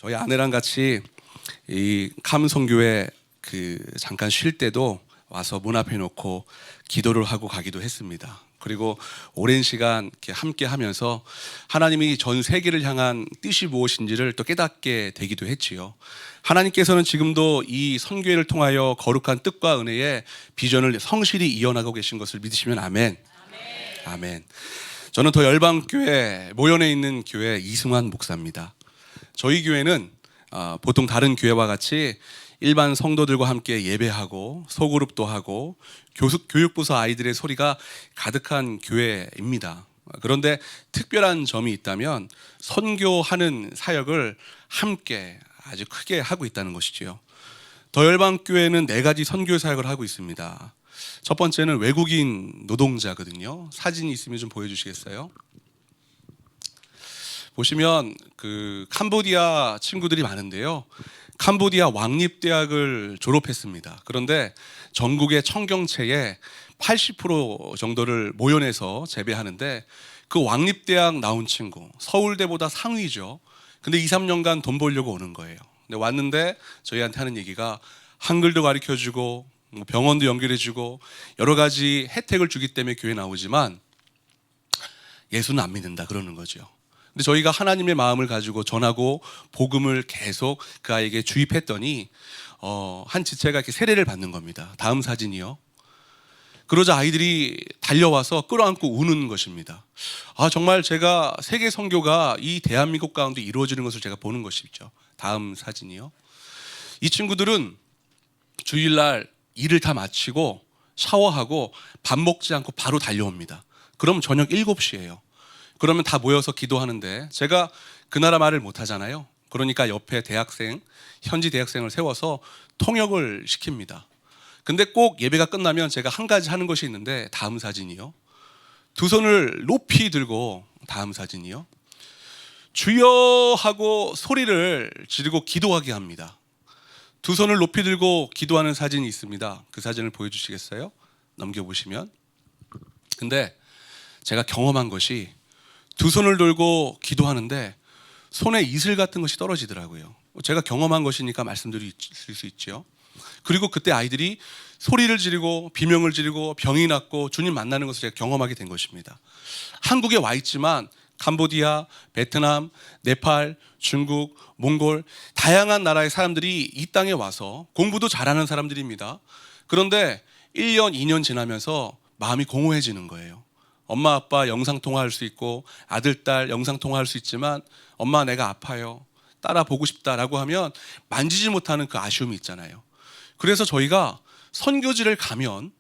저희 아내랑 같이 이 감성교회 잠깐 쉴 때도 와서 문 앞에 놓고 기도를 하고 가기도 했습니다. 그리고 오랜 시간 이렇게 함께 하면서 하나님이 전 세계를 향한 뜻이 무엇인지를 또 깨닫게 되기도 했지요. 하나님께서는 지금도 이 선교회를 통하여 거룩한 뜻과 은혜의 비전을 성실히 이어나가고 계신 것을 믿으시면 아멘. 아멘. 저는 더 열방교회 모연에 있는 교회 이승환 목사입니다. 저희 교회는 보통 다른 교회와 같이 일반 성도들과 함께 예배하고 소그룹도 하고 교육부서 아이들의 소리가 가득한 교회입니다. 그런데 특별한 점이 있다면 선교하는 사역을 함께 아주 크게 하고 있다는 것이지요. 더 열방교회는 4가지 선교 사역을 하고 있습니다. 첫 번째는 외국인 노동자거든요. 사진이 있으면 좀 보여주시겠어요? 보시면 캄보디아 친구들이 많은데요. 캄보디아 왕립대학을 졸업했습니다. 그런데 전국의 청경채의 80% 정도를 모연해서 재배하는데 그 왕립대학 나온 친구, 서울대보다 상위죠. 근데 2, 3년간 돈 벌려고 오는 거예요. 근데 왔는데 저희한테 하는 얘기가 한글도 가르쳐주고 병원도 연결해주고 여러 가지 혜택을 주기 때문에 교회 나오지만 예수는 안 믿는다 그러는 거죠. 근데 저희가 하나님의 마음을 가지고 전하고 복음을 계속 그 아이에게 주입했더니 한 지체가 이렇게 세례를 받는 겁니다. 다음 사진이요. 그러자 아이들이 달려와서 끌어안고 우는 것입니다. 정말 제가 세계 선교가 이 대한민국 가운데 이루어지는 것을 제가 보는 것이죠. 다음 사진이요. 이 친구들은 주일날 일을 다 마치고 샤워하고 밥 먹지 않고 바로 달려옵니다. 그럼 저녁 7시예요. 그러면 다 모여서 기도하는데 제가 그 나라 말을 못하잖아요. 그러니까 옆에 현지 대학생을 세워서 통역을 시킵니다. 근데 꼭 예배가 끝나면 제가 한 가지 하는 것이 있는데 다음 사진이요. 두 손을 높이 들고 다음 사진이요. 주여 하고 소리를 지르고 기도하게 합니다. 두 손을 높이 들고 기도하는 사진이 있습니다. 그 사진을 보여주시겠어요? 넘겨보시면. 근데 제가 경험한 것이 두 손을 들고 기도하는데 손에 이슬 같은 것이 떨어지더라고요. 제가 경험한 것이니까 말씀드릴 수 있죠. 그리고 그때 아이들이 소리를 지르고 비명을 지르고 병이 낫고 주님 만나는 것을 제가 경험하게 된 것입니다. 한국에 와 있지만 캄보디아, 베트남, 네팔, 중국, 몽골 다양한 나라의 사람들이 이 땅에 와서 공부도 잘하는 사람들입니다. 그런데 1년, 2년 지나면서 마음이 공허해지는 거예요. 엄마 아빠 영상통화할 수 있고 아들 딸 영상통화할 수 있지만 엄마 내가 아파요, 딸아 보고 싶다라고 하면 만지지 못하는 그 아쉬움이 있잖아요. 그래서 저희가 선교지를 가면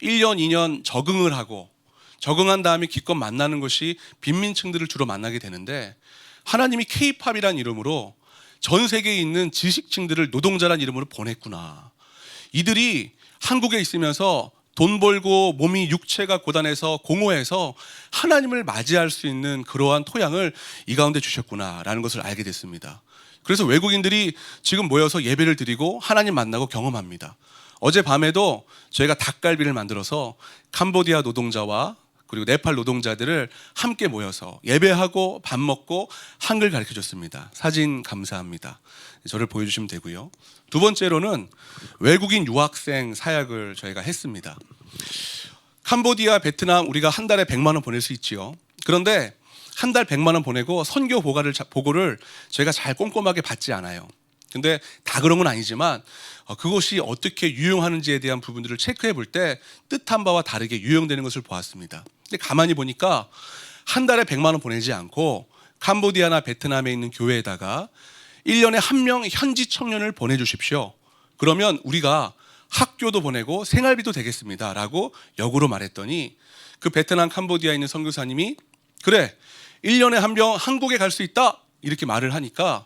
1년 2년 적응을 하고 적응한 다음에 기껏 만나는 것이 빈민층들을 주로 만나게 되는데 하나님이 K-팝이라는 이름으로 전 세계에 있는 지식층들을 노동자라는 이름으로 보냈구나. 이들이 한국에 있으면서 돈 벌고 몸이 육체가 고단해서 공허해서 하나님을 맞이할 수 있는 그러한 토양을 이 가운데 주셨구나라는 것을 알게 됐습니다. 그래서 외국인들이 지금 모여서 예배를 드리고 하나님 만나고 경험합니다. 어젯밤에도 저희가 닭갈비를 만들어서 캄보디아 노동자와 그리고 네팔 노동자들을 함께 모여서 예배하고 밥 먹고 한글 가르쳐줬습니다. 사진 감사합니다. 저를 보여주시면 되고요. 두 번째로는 외국인 유학생 사역을 저희가 했습니다. 캄보디아, 베트남 우리가 한 달에 100만 원 보낼 수 있지요. 그런데 한 달 100만 원 보내고 선교 보고를 저희가 잘 꼼꼼하게 받지 않아요. 근데 다 그런 건 아니지만 그것이 어떻게 유용하는지에 대한 부분들을 체크해 볼 때 뜻한 바와 다르게 유용되는 것을 보았습니다. 근데 가만히 보니까 한 달에 100만 원 보내지 않고 캄보디아나 베트남에 있는 교회에다가 1년에 한 명 현지 청년을 보내주십시오. 그러면 우리가 학교도 보내고 생활비도 되겠습니다 라고 역으로 말했더니 그 베트남 캄보디아에 있는 선교사님이 그래 1년에 한 명 한국에 갈 수 있다 이렇게 말을 하니까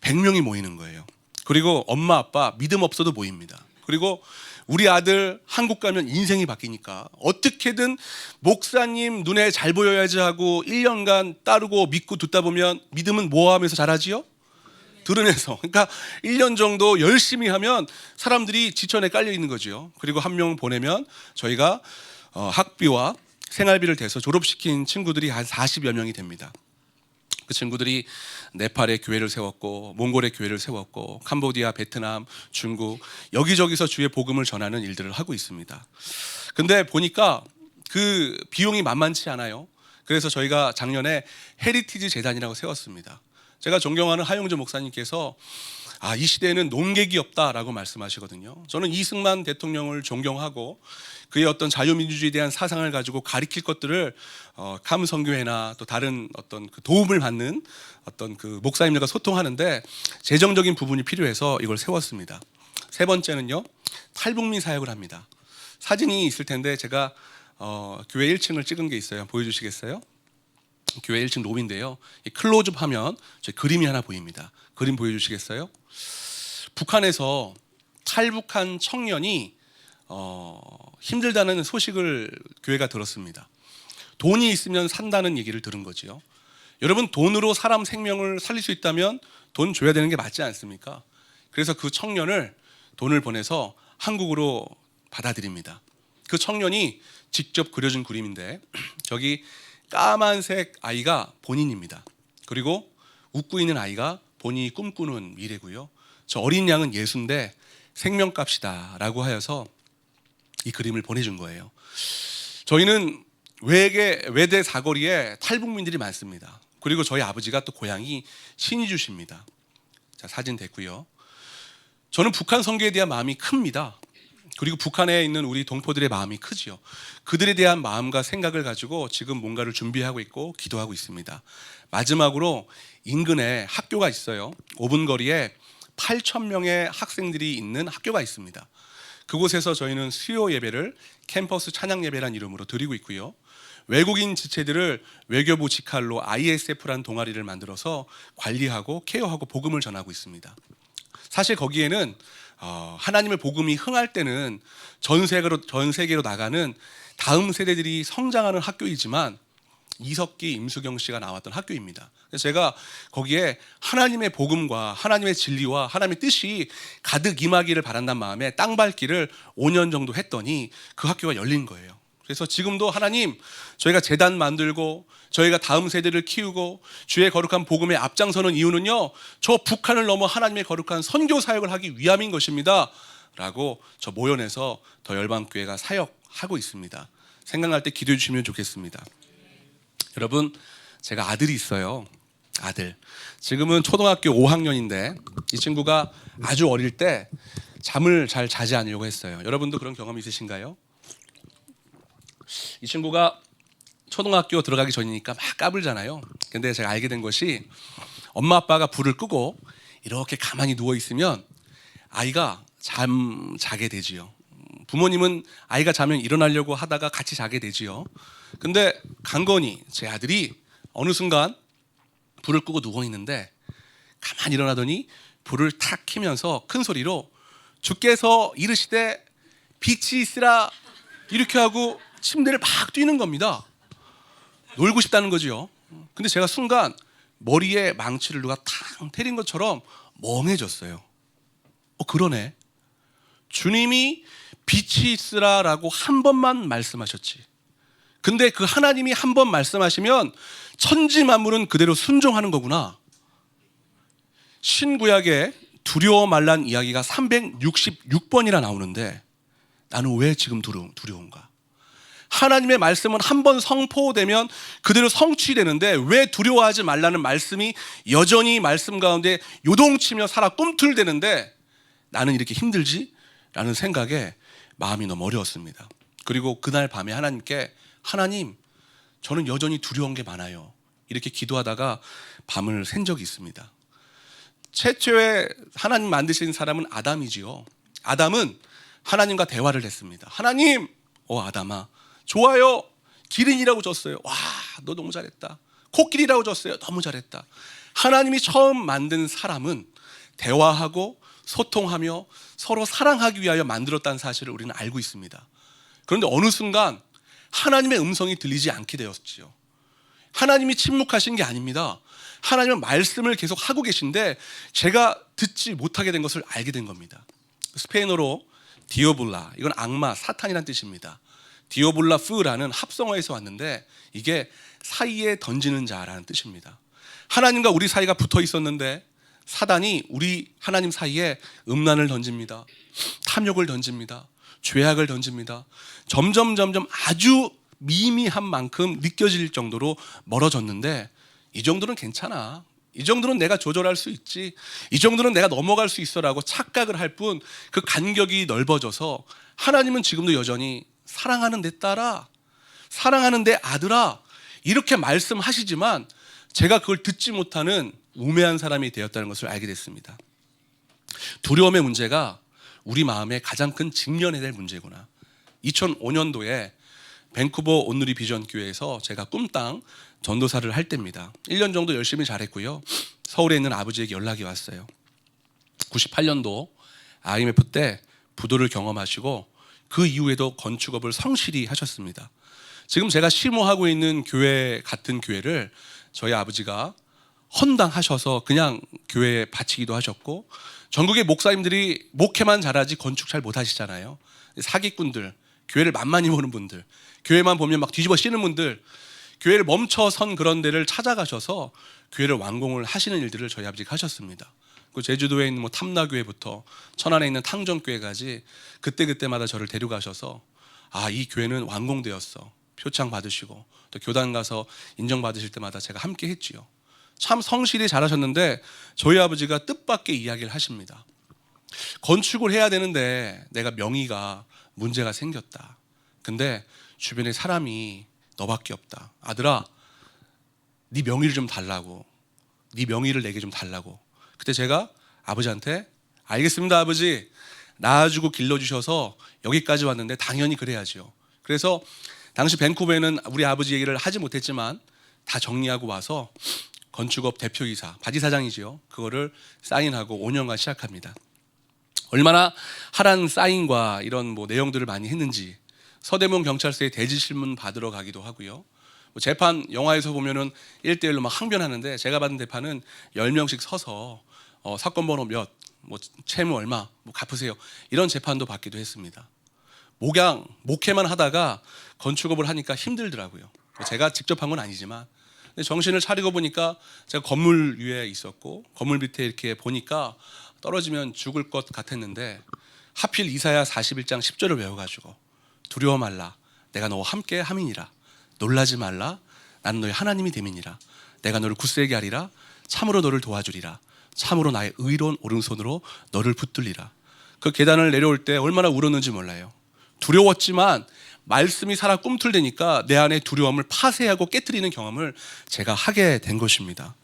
100명이 모이는 거예요. 그리고 엄마 아빠 믿음 없어도 모입니다. 그리고 우리 아들 한국 가면 인생이 바뀌니까 어떻게든 목사님 눈에 잘 보여야지 하고 1년간 따르고 믿고 듣다 보면 믿음은 뭐 하면서 자라지요? 드러내서. 그러니까 1년 정도 열심히 하면 사람들이 지천에 깔려 있는 거죠. 그리고 한 명 보내면 저희가 학비와 생활비를 대서 졸업시킨 친구들이 한 40여 명이 됩니다. 그 친구들이 네팔에 교회를 세웠고 몽골에 교회를 세웠고 캄보디아, 베트남, 중국 여기저기서 주의 복음을 전하는 일들을 하고 있습니다. 근데 보니까 그 비용이 만만치 않아요. 그래서 저희가 작년에 헤리티지 재단이라고 세웠습니다. 제가 존경하는 하용조 목사님께서 이 시대에는 농객이 없다라고 말씀하시거든요. 저는 이승만 대통령을 존경하고 그의 어떤 자유민주주의에 대한 사상을 가지고 가리킬 것들을 감성교회나 또 다른 어떤 그 도움을 받는 어떤 그 목사님들과 소통하는데 재정적인 부분이 필요해서 이걸 세웠습니다. 세 번째는요, 탈북민 사역을 합니다. 사진이 있을 텐데 제가 교회 1층을 찍은 게 있어요. 보여주시겠어요? 교회 1층 로비인데요. 클로즈업 하면 제 그림이 하나 보입니다. 그림 보여주시겠어요? 북한에서 탈북한 청년이 힘들다는 소식을 교회가 들었습니다. 돈이 있으면 산다는 얘기를 들은 거지요. 여러분, 돈으로 사람 생명을 살릴 수 있다면 돈 줘야 되는 게 맞지 않습니까? 그래서 그 청년을 돈을 보내서 한국으로 받아들입니다. 그 청년이 직접 그려준 그림인데 저기 까만색 아이가 본인입니다. 그리고 웃고 있는 아이가 본인이 꿈꾸는 미래고요. 저 어린 양은 예수인데 생명값이다 라고 하여서 이 그림을 보내준 거예요. 저희는 외대 사거리에 탈북민들이 많습니다. 그리고 저희 아버지가 또 고향이 신의주십니다. 자, 사진 됐고요. 저는 북한 선교에 대한 마음이 큽니다. 그리고 북한에 있는 우리 동포들의 마음이 크지요. 그들에 대한 마음과 생각을 가지고 지금 뭔가를 준비하고 있고 기도하고 있습니다. 마지막으로 인근에 학교가 있어요. 5분 거리에 8,000명의 학생들이 있는 학교가 있습니다. 그곳에서 저희는 수요 예배를 캠퍼스 찬양 예배란 이름으로 드리고 있고요. 외국인 지체들을 외교부 직할로 ISF라는 동아리를 만들어서 관리하고 케어하고 복음을 전하고 있습니다. 사실 거기에는 하나님의 복음이 흥할 때는 전 세계로 나가는 다음 세대들이 성장하는 학교이지만 이석기, 임수경 씨가 나왔던 학교입니다. 그래서 제가 거기에 하나님의 복음과 하나님의 진리와 하나님의 뜻이 가득 임하기를 바란다는 마음에 땅 밟기를 5년 정도 했더니 그 학교가 열린 거예요. 그래서 지금도 하나님, 저희가 재단 만들고 저희가 다음 세대를 키우고 주의 거룩한 복음에 앞장서는 이유는요, 저 북한을 넘어 하나님의 거룩한 선교 사역을 하기 위함인 것입니다 라고 저 모연에서 더 열방교회가 사역하고 있습니다. 생각날 때 기도해 주시면 좋겠습니다. 여러분, 제가 아들이 있어요. 아들. 지금은 초등학교 5학년인데 이 친구가 아주 어릴 때 잠을 잘 자지 않으려고 했어요. 여러분도 그런 경험 있으신가요? 이 친구가 초등학교 들어가기 전이니까 막 까불잖아요. 근데 제가 알게 된 것이 엄마 아빠가 불을 끄고 이렇게 가만히 누워 있으면 아이가 자게 되지요. 부모님은 아이가 자면 일어나려고 하다가 같이 자게 되지요. 근데 강건이 제 아들이 어느 순간 불을 끄고 누워 있는데 가만히 일어나더니 불을 탁 켜면서 큰 소리로 주께서 이르시되 빛이 있으라 이렇게 하고 침대를 막 뛰는 겁니다. 놀고 싶다는 거지요. 근데 제가 순간 머리에 망치를 누가 탕 때린 것처럼 멍해졌어요. 그러네. 주님이 빛이 있으라라고 한 번만 말씀하셨지. 근데 그 하나님이 한 번 말씀하시면 천지 만물은 그대로 순종하는 거구나. 신구약에 두려워 말란 이야기가 366번이나 나오는데 나는 왜 지금 두려운가? 하나님의 말씀은 한 번 선포되면 그대로 성취되는데 왜 두려워하지 말라는 말씀이 여전히 말씀 가운데 요동치며 살아 꿈틀대는데 나는 이렇게 힘들지? 라는 생각에 마음이 너무 어려웠습니다. 그리고 그날 밤에 하나님께 하나님, 저는 여전히 두려운 게 많아요. 이렇게 기도하다가 밤을 샌 적이 있습니다. 최초의 하나님 만드신 사람은 아담이지요. 아담은 하나님과 대화를 했습니다. 하나님, 아담아, 좋아요. 기린이라고 줬어요. 와, 너 너무 잘했다. 코끼리라고 줬어요. 너무 잘했다. 하나님이 처음 만든 사람은 대화하고 소통하며 서로 사랑하기 위하여 만들었다는 사실을 우리는 알고 있습니다. 그런데 어느 순간 하나님의 음성이 들리지 않게 되었지요. 하나님이 침묵하신 게 아닙니다. 하나님은 말씀을 계속 하고 계신데 제가 듣지 못하게 된 것을 알게 된 겁니다. 스페인어로 디오블라, 이건 악마, 사탄이라는 뜻입니다. 디오블라 프라는 합성어에서 왔는데 이게 사이에 던지는 자라는 뜻입니다. 하나님과 우리 사이가 붙어 있었는데 사단이 우리 하나님 사이에 음란을 던집니다. 탐욕을 던집니다. 죄악을 던집니다. 점점 아주 미미한 만큼 느껴질 정도로 멀어졌는데 이 정도는 괜찮아. 이 정도는 내가 조절할 수 있지. 이 정도는 내가 넘어갈 수 있어라고 착각을 할 뿐 그 간격이 넓어져서 하나님은 지금도 여전히 사랑하는 내 딸아, 사랑하는 내 아들아 이렇게 말씀하시지만 제가 그걸 듣지 못하는 우매한 사람이 되었다는 것을 알게 됐습니다. 두려움의 문제가 우리 마음의 가장 큰 직면해야 될 문제구나. 2005년도에 밴쿠버 온누리 비전 교회에서 제가 꿈땅 전도사를 할 때입니다. 1년 정도 열심히 잘했고요. 서울에 있는 아버지에게 연락이 왔어요. 98년도 IMF 때 부도를 경험하시고 그 이후에도 건축업을 성실히 하셨습니다. 지금 제가 실무하고 있는 교회 같은 교회를 저희 아버지가 헌당하셔서 그냥 교회에 바치기도 하셨고 전국의 목사님들이 목회만 잘하지 건축 잘 못하시잖아요. 사기꾼들, 교회를 만만히 보는 분들, 교회만 보면 막 뒤집어 씌는 분들, 교회를 멈춰선 그런 데를 찾아가셔서 교회를 완공을 하시는 일들을 저희 아버지가 하셨습니다. 그 제주도에 있는 뭐 탐라교회부터 천안에 있는 탕정교회까지 그때마다 저를 데려가셔서 이 교회는 완공되었어. 표창 받으시고 또 교단 가서 인정받으실 때마다 제가 함께 했지요. 참 성실히 잘하셨는데 저희 아버지가 뜻밖의 이야기를 하십니다. 건축을 해야 되는데 내가 명의가 문제가 생겼다. 근데 주변에 사람이 너밖에 없다. 아들아, 네 명의를 좀 달라고. 네 명의를 내게 좀 달라고. 그때 제가 아버지한테 알겠습니다 아버지. 낳아주고 길러주셔서 여기까지 왔는데 당연히 그래야지요. 그래서 당시 밴쿠버에는 우리 아버지 얘기를 하지 못했지만 다 정리하고 와서 건축업 대표이사, 바지사장이지요. 그거를 사인하고 5년간 시작합니다. 얼마나 하란 사인과 이런 뭐 내용들을 많이 했는지 서대문 경찰서에 대지실문 받으러 가기도 하고요. 재판 영화에서 보면은 1대1로 막 항변하는데 제가 받은 재판은 10명씩 서서 사건 번호 몇, 뭐 채무 얼마, 뭐 갚으세요. 이런 재판도 받기도 했습니다. 목회만 하다가 건축업을 하니까 힘들더라고요. 제가 직접 한 건 아니지만 근데 정신을 차리고 보니까 제가 건물 위에 있었고 건물 밑에 이렇게 보니까 떨어지면 죽을 것 같았는데 하필 이사야 41장 10절을 외워가지고 두려워 말라 내가 너와 함께 함이니라 놀라지 말라 나는 너의 하나님이 됨이니라 내가 너를 굳세게 하리라 참으로 너를 도와주리라 참으로 나의 의로운 오른손으로 너를 붙들리라. 그 계단을 내려올 때 얼마나 울었는지 몰라요. 두려웠지만 말씀이 살아 꿈틀대니까 내 안에 두려움을 파쇄하고 깨트리는 경험을 제가 하게 된 것입니다.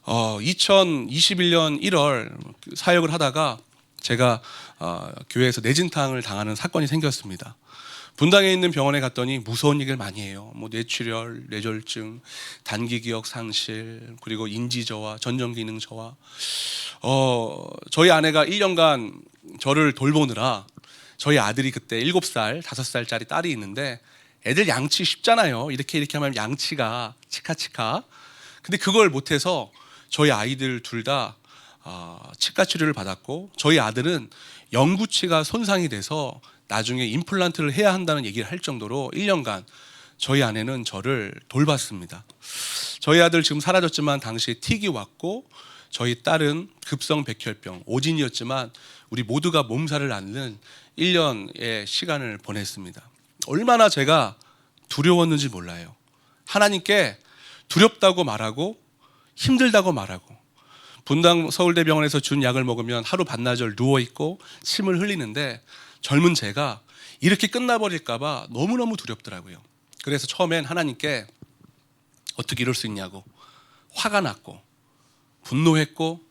2021년 1월 사역을 하다가 제가 교회에서 뇌진탕을 당하는 사건이 생겼습니다. 분당에 있는 병원에 갔더니 무서운 얘기를 많이 해요. 뭐 뇌출혈, 뇌졸중, 단기 기억 상실, 그리고 인지 저하, 전정 기능 저하. 저희 아내가 1년간 저를 돌보느라 저희 아들이 그때 7살, 5살짜리 딸이 있는데 애들 양치 쉽잖아요. 이렇게 하면 양치가 치카치카. 근데 그걸 못해서 저희 아이들 둘 다 치과 치료를 받았고 저희 아들은 영구치가 손상이 돼서 나중에 임플란트를 해야 한다는 얘기를 할 정도로 1년간 저희 아내는 저를 돌봤습니다. 저희 아들 지금 사라졌지만 당시에 틱이 왔고 저희 딸은 급성 백혈병, 오진이었지만 우리 모두가 몸살을 앓는 1년의 시간을 보냈습니다. 얼마나 제가 두려웠는지 몰라요. 하나님께 두렵다고 말하고 힘들다고 말하고 분당 서울대병원에서 준 약을 먹으면 하루 반나절 누워있고 침을 흘리는데 젊은 제가 이렇게 끝나버릴까 봐 너무너무 두렵더라고요. 그래서 처음엔 하나님께 어떻게 이럴 수 있냐고 화가 났고 분노했고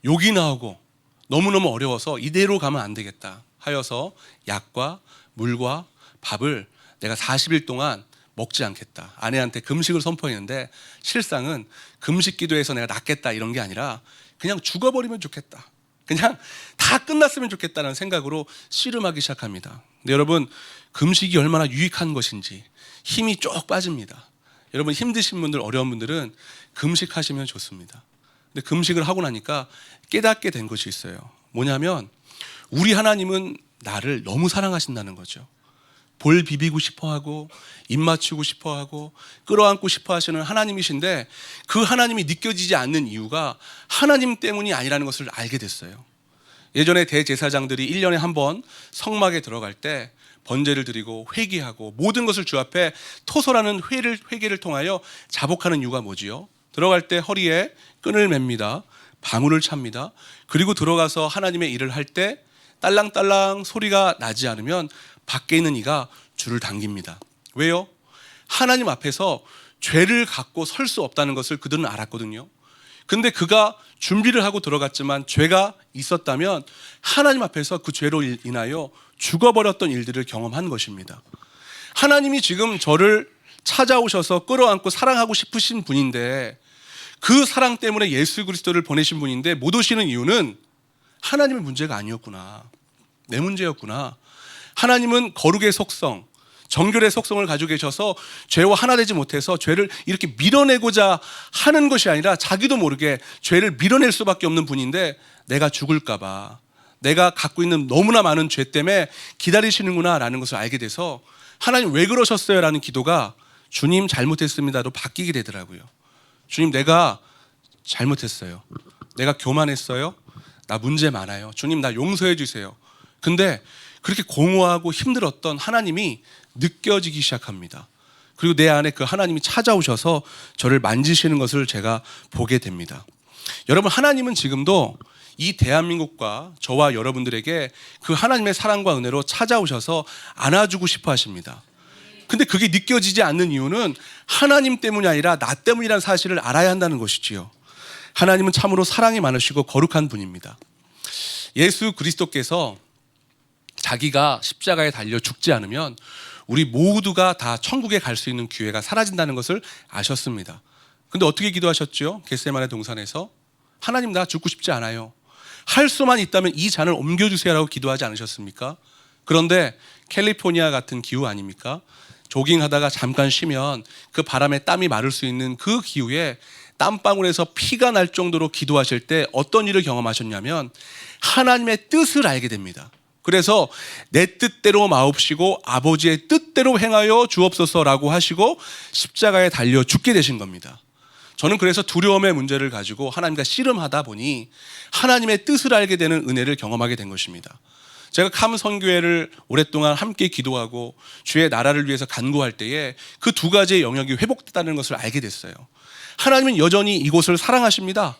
욕이 나오고 너무너무 어려워서 이대로 가면 안 되겠다 하여서 약과 물과 밥을 내가 40일 동안 먹지 않겠다. 아내한테 금식을 선포했는데 실상은 금식 기도해서 내가 낫겠다 이런 게 아니라 그냥 죽어버리면 좋겠다. 그냥 다 끝났으면 좋겠다는 생각으로 씨름하기 시작합니다. 근데 여러분 금식이 얼마나 유익한 것인지 힘이 쭉 빠집니다. 여러분 힘드신 분들 어려운 분들은 금식하시면 좋습니다. 근데 금식을 하고 나니까 깨닫게 된 것이 있어요. 뭐냐면 우리 하나님은 나를 너무 사랑하신다는 거죠. 볼 비비고 싶어하고 입 맞추고 싶어하고 끌어안고 싶어하시는 하나님이신데 그 하나님이 느껴지지 않는 이유가 하나님 때문이 아니라는 것을 알게 됐어요. 예전에 대제사장들이 1년에 한 번 성막에 들어갈 때 번제를 드리고 회개하고 모든 것을 주 앞에 토설하는 회개를 통하여 자복하는 이유가 뭐지요? 들어갈 때 허리에 끈을 맵니다. 방울을 찹니다. 그리고 들어가서 하나님의 일을 할 때 딸랑딸랑 소리가 나지 않으면 밖에 있는 이가 줄을 당깁니다. 왜요? 하나님 앞에서 죄를 갖고 설 수 없다는 것을 그들은 알았거든요. 근데 그가 준비를 하고 들어갔지만 죄가 있었다면 하나님 앞에서 그 죄로 인하여 죽어버렸던 일들을 경험한 것입니다. 하나님이 지금 저를 찾아오셔서 끌어안고 사랑하고 싶으신 분인데 그 사랑 때문에 예수 그리스도를 보내신 분인데 못 오시는 이유는 하나님의 문제가 아니었구나. 내 문제였구나. 하나님은 거룩의 속성, 정결의 속성을 가지고 계셔서 죄와 하나 되지 못해서 죄를 이렇게 밀어내고자 하는 것이 아니라 자기도 모르게 죄를 밀어낼 수밖에 없는 분인데 내가 죽을까 봐, 내가 갖고 있는 너무나 많은 죄 때문에 기다리시는구나 라는 것을 알게 돼서 하나님 왜 그러셨어요? 라는 기도가 주님 잘못했습니다로 바뀌게 되더라고요. 주님 내가 잘못했어요. 내가 교만했어요. 나 문제 많아요. 주님 나 용서해 주세요. 근데 그렇게 공허하고 힘들었던 하나님이 느껴지기 시작합니다. 그리고 내 안에 그 하나님이 찾아오셔서 저를 만지시는 것을 제가 보게 됩니다. 여러분 하나님은 지금도 이 대한민국과 저와 여러분들에게 그 하나님의 사랑과 은혜로 찾아오셔서 안아주고 싶어 하십니다. 근데 그게 느껴지지 않는 이유는 하나님 때문이 아니라 나 때문이라는 사실을 알아야 한다는 것이지요. 하나님은 참으로 사랑이 많으시고 거룩한 분입니다. 예수 그리스도께서 자기가 십자가에 달려 죽지 않으면 우리 모두가 다 천국에 갈 수 있는 기회가 사라진다는 것을 아셨습니다. 근데 어떻게 기도하셨죠? 겟세마네 동산에서 하나님 나 죽고 싶지 않아요. 할 수만 있다면 이 잔을 옮겨주세요라고 기도하지 않으셨습니까? 그런데 캘리포니아 같은 기후 아닙니까? 조깅하다가 잠깐 쉬면 그 바람에 땀이 마를 수 있는 그 기후에 땀방울에서 피가 날 정도로 기도하실 때 어떤 일을 경험하셨냐면 하나님의 뜻을 알게 됩니다. 그래서 내 뜻대로 마옵시고 아버지의 뜻대로 행하여 주옵소서라고 하시고 십자가에 달려 죽게 되신 겁니다. 저는 그래서 두려움의 문제를 가지고 하나님과 씨름하다 보니 하나님의 뜻을 알게 되는 은혜를 경험하게 된 것입니다. 제가 캄 선교회를 오랫동안 함께 기도하고 주의 나라를 위해서 간구할 때에 그 두 가지의 영역이 회복됐다는 것을 알게 됐어요. 하나님은 여전히 이곳을 사랑하십니다.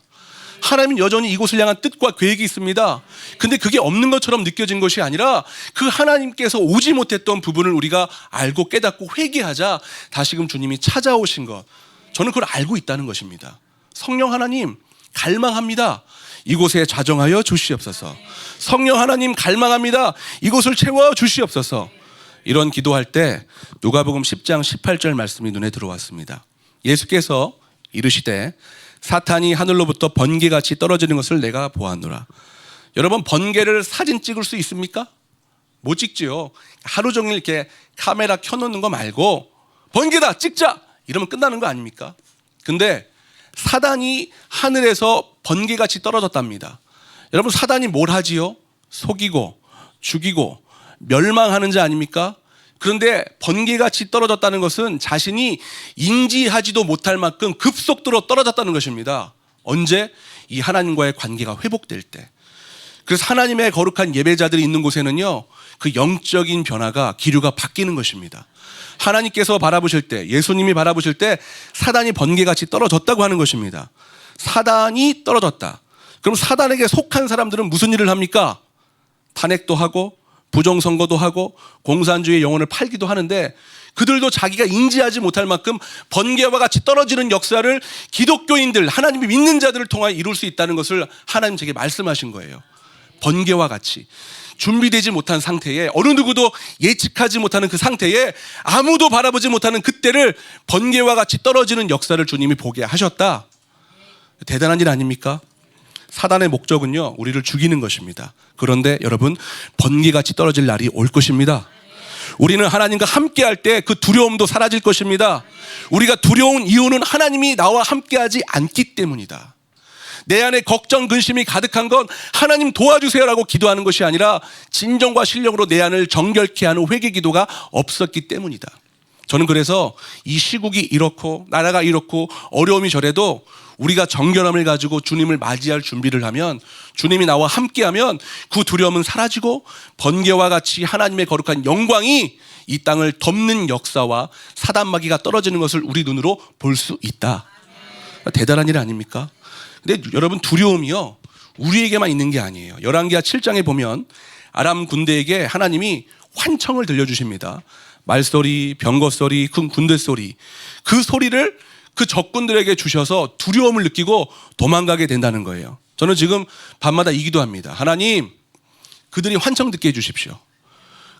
하나님은 여전히 이곳을 향한 뜻과 계획이 있습니다. 근데 그게 없는 것처럼 느껴진 것이 아니라 그 하나님께서 오지 못했던 부분을 우리가 알고 깨닫고 회개하자 다시금 주님이 찾아오신 것, 저는 그걸 알고 있다는 것입니다. 성령 하나님 갈망합니다. 이곳에 좌정하여 주시옵소서. 성령 하나님 갈망합니다. 이곳을 채워 주시옵소서. 이런 기도할 때 누가복음 10장 18절 말씀이 눈에 들어왔습니다. 예수께서 이르시되 사탄이 하늘로부터 번개같이 떨어지는 것을 내가 보았노라. 여러분 번개를 사진 찍을 수 있습니까? 못 찍지요. 하루 종일 이렇게 카메라 켜놓는 거 말고 번개다 찍자 이러면 끝나는 거 아닙니까? 근데 사단이 하늘에서 번개같이 떨어졌답니다. 여러분 사단이 뭘 하지요? 속이고 죽이고 멸망하는 자 아닙니까? 그런데 번개같이 떨어졌다는 것은 자신이 인지하지도 못할 만큼 급속도로 떨어졌다는 것입니다. 언제? 이 하나님과의 관계가 회복될 때. 그래서 하나님의 거룩한 예배자들이 있는 곳에는요, 그 영적인 변화가 기류가 바뀌는 것입니다. 하나님께서 바라보실 때, 예수님이 바라보실 때 사단이 번개같이 떨어졌다고 하는 것입니다. 사단이 떨어졌다. 그럼 사단에게 속한 사람들은 무슨 일을 합니까? 탄핵도 하고 부정선거도 하고 공산주의 영혼을 팔기도 하는데 그들도 자기가 인지하지 못할 만큼 번개와 같이 떨어지는 역사를 기독교인들, 하나님이 믿는 자들을 통하여 이룰 수 있다는 것을 하나님 제게 말씀하신 거예요. 번개와 같이 준비되지 못한 상태에, 어느 누구도 예측하지 못하는 그 상태에, 아무도 바라보지 못하는 그때를 번개와 같이 떨어지는 역사를 주님이 보게 하셨다. 대단한 일 아닙니까? 사단의 목적은요, 우리를 죽이는 것입니다. 그런데 여러분, 번개같이 떨어질 날이 올 것입니다. 우리는 하나님과 함께 할 때 그 두려움도 사라질 것입니다. 우리가 두려운 이유는 하나님이 나와 함께하지 않기 때문이다. 내 안에 걱정, 근심이 가득한 건 하나님 도와주세요라고 기도하는 것이 아니라 진정과 신령으로 내 안을 정결케 하는 회개 기도가 없었기 때문이다. 저는 그래서 이 시국이 이렇고 나라가 이렇고 어려움이 저래도 우리가 정결함을 가지고 주님을 맞이할 준비를 하면, 주님이 나와 함께하면 그 두려움은 사라지고 번개와 같이 하나님의 거룩한 영광이 이 땅을 덮는 역사와 사단마귀가 떨어지는 것을 우리 눈으로 볼 수 있다. 대단한 일 아닙니까? 근데 여러분, 두려움이요 우리에게만 있는 게 아니에요. 열왕기하 7장에 보면 아람 군대에게 하나님이 환청을 들려주십니다. 말소리, 병거소리, 큰 군대소리, 그 소리를 그 적군들에게 주셔서 두려움을 느끼고 도망가게 된다는 거예요. 저는 지금 밤마다 이 기도합니다. 하나님, 그들이 환청 듣게 해주십시오.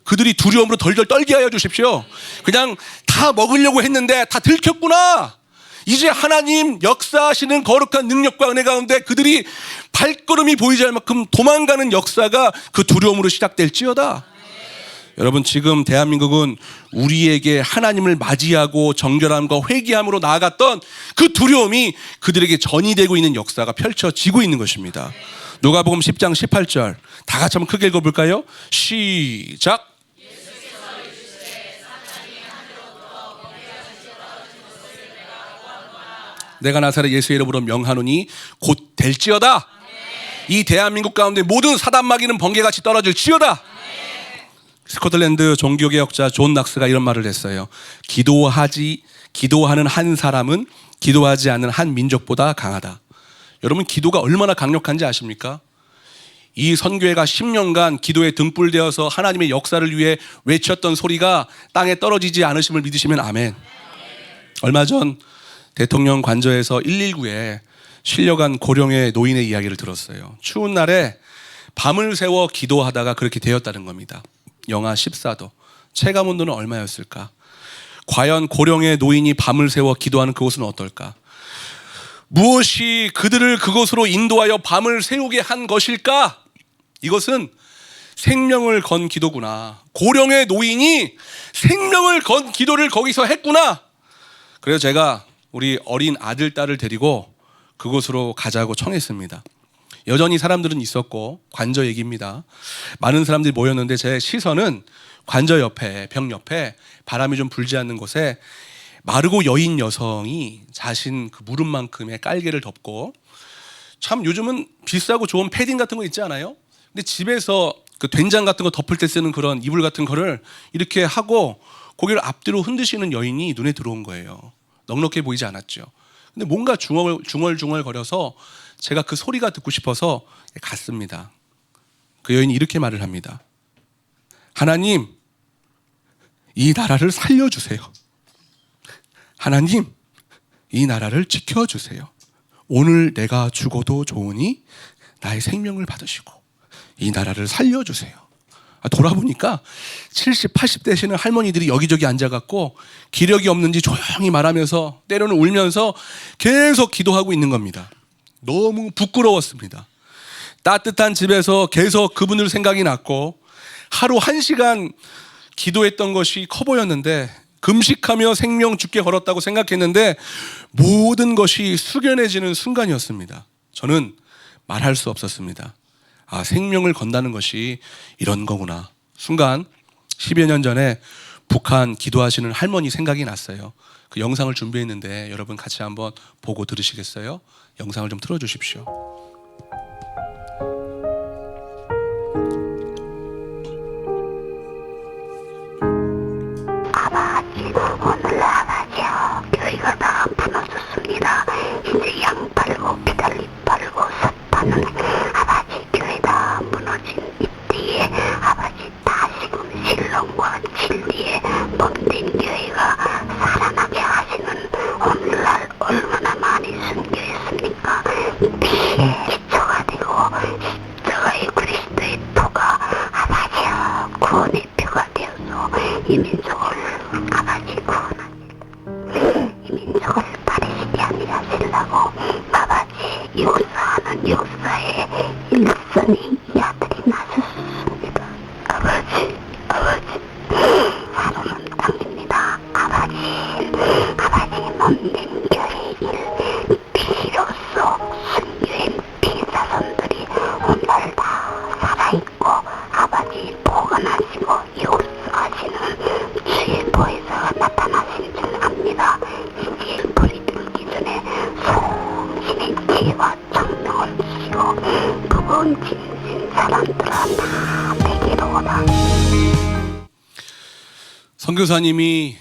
그들이 두려움으로 덜덜 떨게 하여 주십시오. 그냥 다 먹으려고 했는데 다 들켰구나. 이제 하나님 역사하시는 거룩한 능력과 은혜 가운데 그들이 발걸음이 보이지 않을 만큼 도망가는 역사가 그 두려움으로 시작될지어다. 여러분, 지금 대한민국은 우리에게 하나님을 맞이하고 정결함과 회개함으로 나아갔던 그 두려움이 그들에게 전이되고 있는 역사가 펼쳐지고 있는 것입니다. 누가복음 10장 18절 다 같이 한번 크게 읽어볼까요? 시작. 내가 나사렛 예수의 이름으로 명하노니 곧 될지어다. 이 대한민국 가운데 모든 사단마귀는 번개같이 떨어질지어다. 스코틀랜드 종교개혁자 존 낙스가 이런 말을 했어요. 기도하는 한 사람은 기도하지 않는 한 민족보다 강하다. 여러분, 기도가 얼마나 강력한지 아십니까? 이 선교회가 10년간 기도에 등불되어서 하나님의 역사를 위해 외쳤던 소리가 땅에 떨어지지 않으심을 믿으시면 아멘. 얼마 전 대통령 관저에서 119에 실려간 고령의 노인의 이야기를 들었어요. 추운 날에 밤을 새워 기도하다가 그렇게 되었다는 겁니다. 영하 14도. 체감 온도는 얼마였을까? 과연 고령의 노인이 밤을 새워 기도하는 그곳은 어떨까? 무엇이 그들을 그곳으로 인도하여 밤을 새우게 한 것일까? 이것은 생명을 건 기도구나. 고령의 노인이 생명을 건 기도를 거기서 했구나. 그래서 제가 우리 어린 아들, 딸을 데리고 그곳으로 가자고 청했습니다. 여전히 사람들은 있었고 관저 얘기입니다. 많은 사람들이 모였는데 제 시선은 관저 옆에, 벽 옆에 바람이 좀 불지 않는 곳에 마르고 여인 여성이 자신 그 무릎만큼의 깔개를 덮고, 참 요즘은 비싸고 좋은 패딩 같은 거 있지 않아요? 근데 집에서 그 된장 같은 거 덮을 때 쓰는 그런 이불 같은 거를 이렇게 하고 고개를 앞뒤로 흔드시는 여인이 눈에 들어온 거예요. 넉넉해 보이지 않았죠. 근데 뭔가 중얼중얼 거려서 제가 그 소리가 듣고 싶어서 갔습니다. 그 여인이 이렇게 말을 합니다. 하나님, 이 나라를 살려주세요. 하나님, 이 나라를 지켜주세요. 오늘 내가 죽어도 좋으니 나의 생명을 받으시고 이 나라를 살려주세요. 돌아보니까 70, 80 되시는 할머니들이 여기저기 앉아갖고 기력이 없는지 조용히 말하면서 때로는 울면서 계속 기도하고 있는 겁니다. 너무 부끄러웠습니다. 따뜻한 집에서 계속 그분들 생각이 났고 하루 1시간 기도했던 것이 커 보였는데, 금식하며 생명 죽게 걸었다고 생각했는데 모든 것이 숙연해지는 순간이었습니다. 저는 말할 수 없었습니다. 아, 생명을 건다는 것이 이런 거구나. 순간 10여 년 전에 북한 기도하시는 할머니 생각이 났어요. 그 영상을 준비했는데 여러분 같이 한번 보고 들으시겠어요? 영상을 좀 틀어주십시오. 아버지, 오늘 아버지요, 교회가 다 무너졌습니다. 이제 양 팔고 비달리 팔고 솥 파는 아버지, 교회 다 무너진 이때에 아버지, 다시금 신령과 진리에 몸된 교회가 살아나게 하시는 오늘날 얼마나 많이 순교했습니까? 피에 기초가 되고 십자가의 그리스도의 표가 아버지요, 구원의 표가 되어서 이 민족을 아버지 구원하시고 이 민족을 버리시지 아니하시려고 아버지 역사하는 역사의 일선이 이 아들이 나셨습니다. 아버지 사로는 땅입니다. 아버지 몸된 교회의 일 피로써 순교의 사람들아 다 내게로 오라. 선교사님이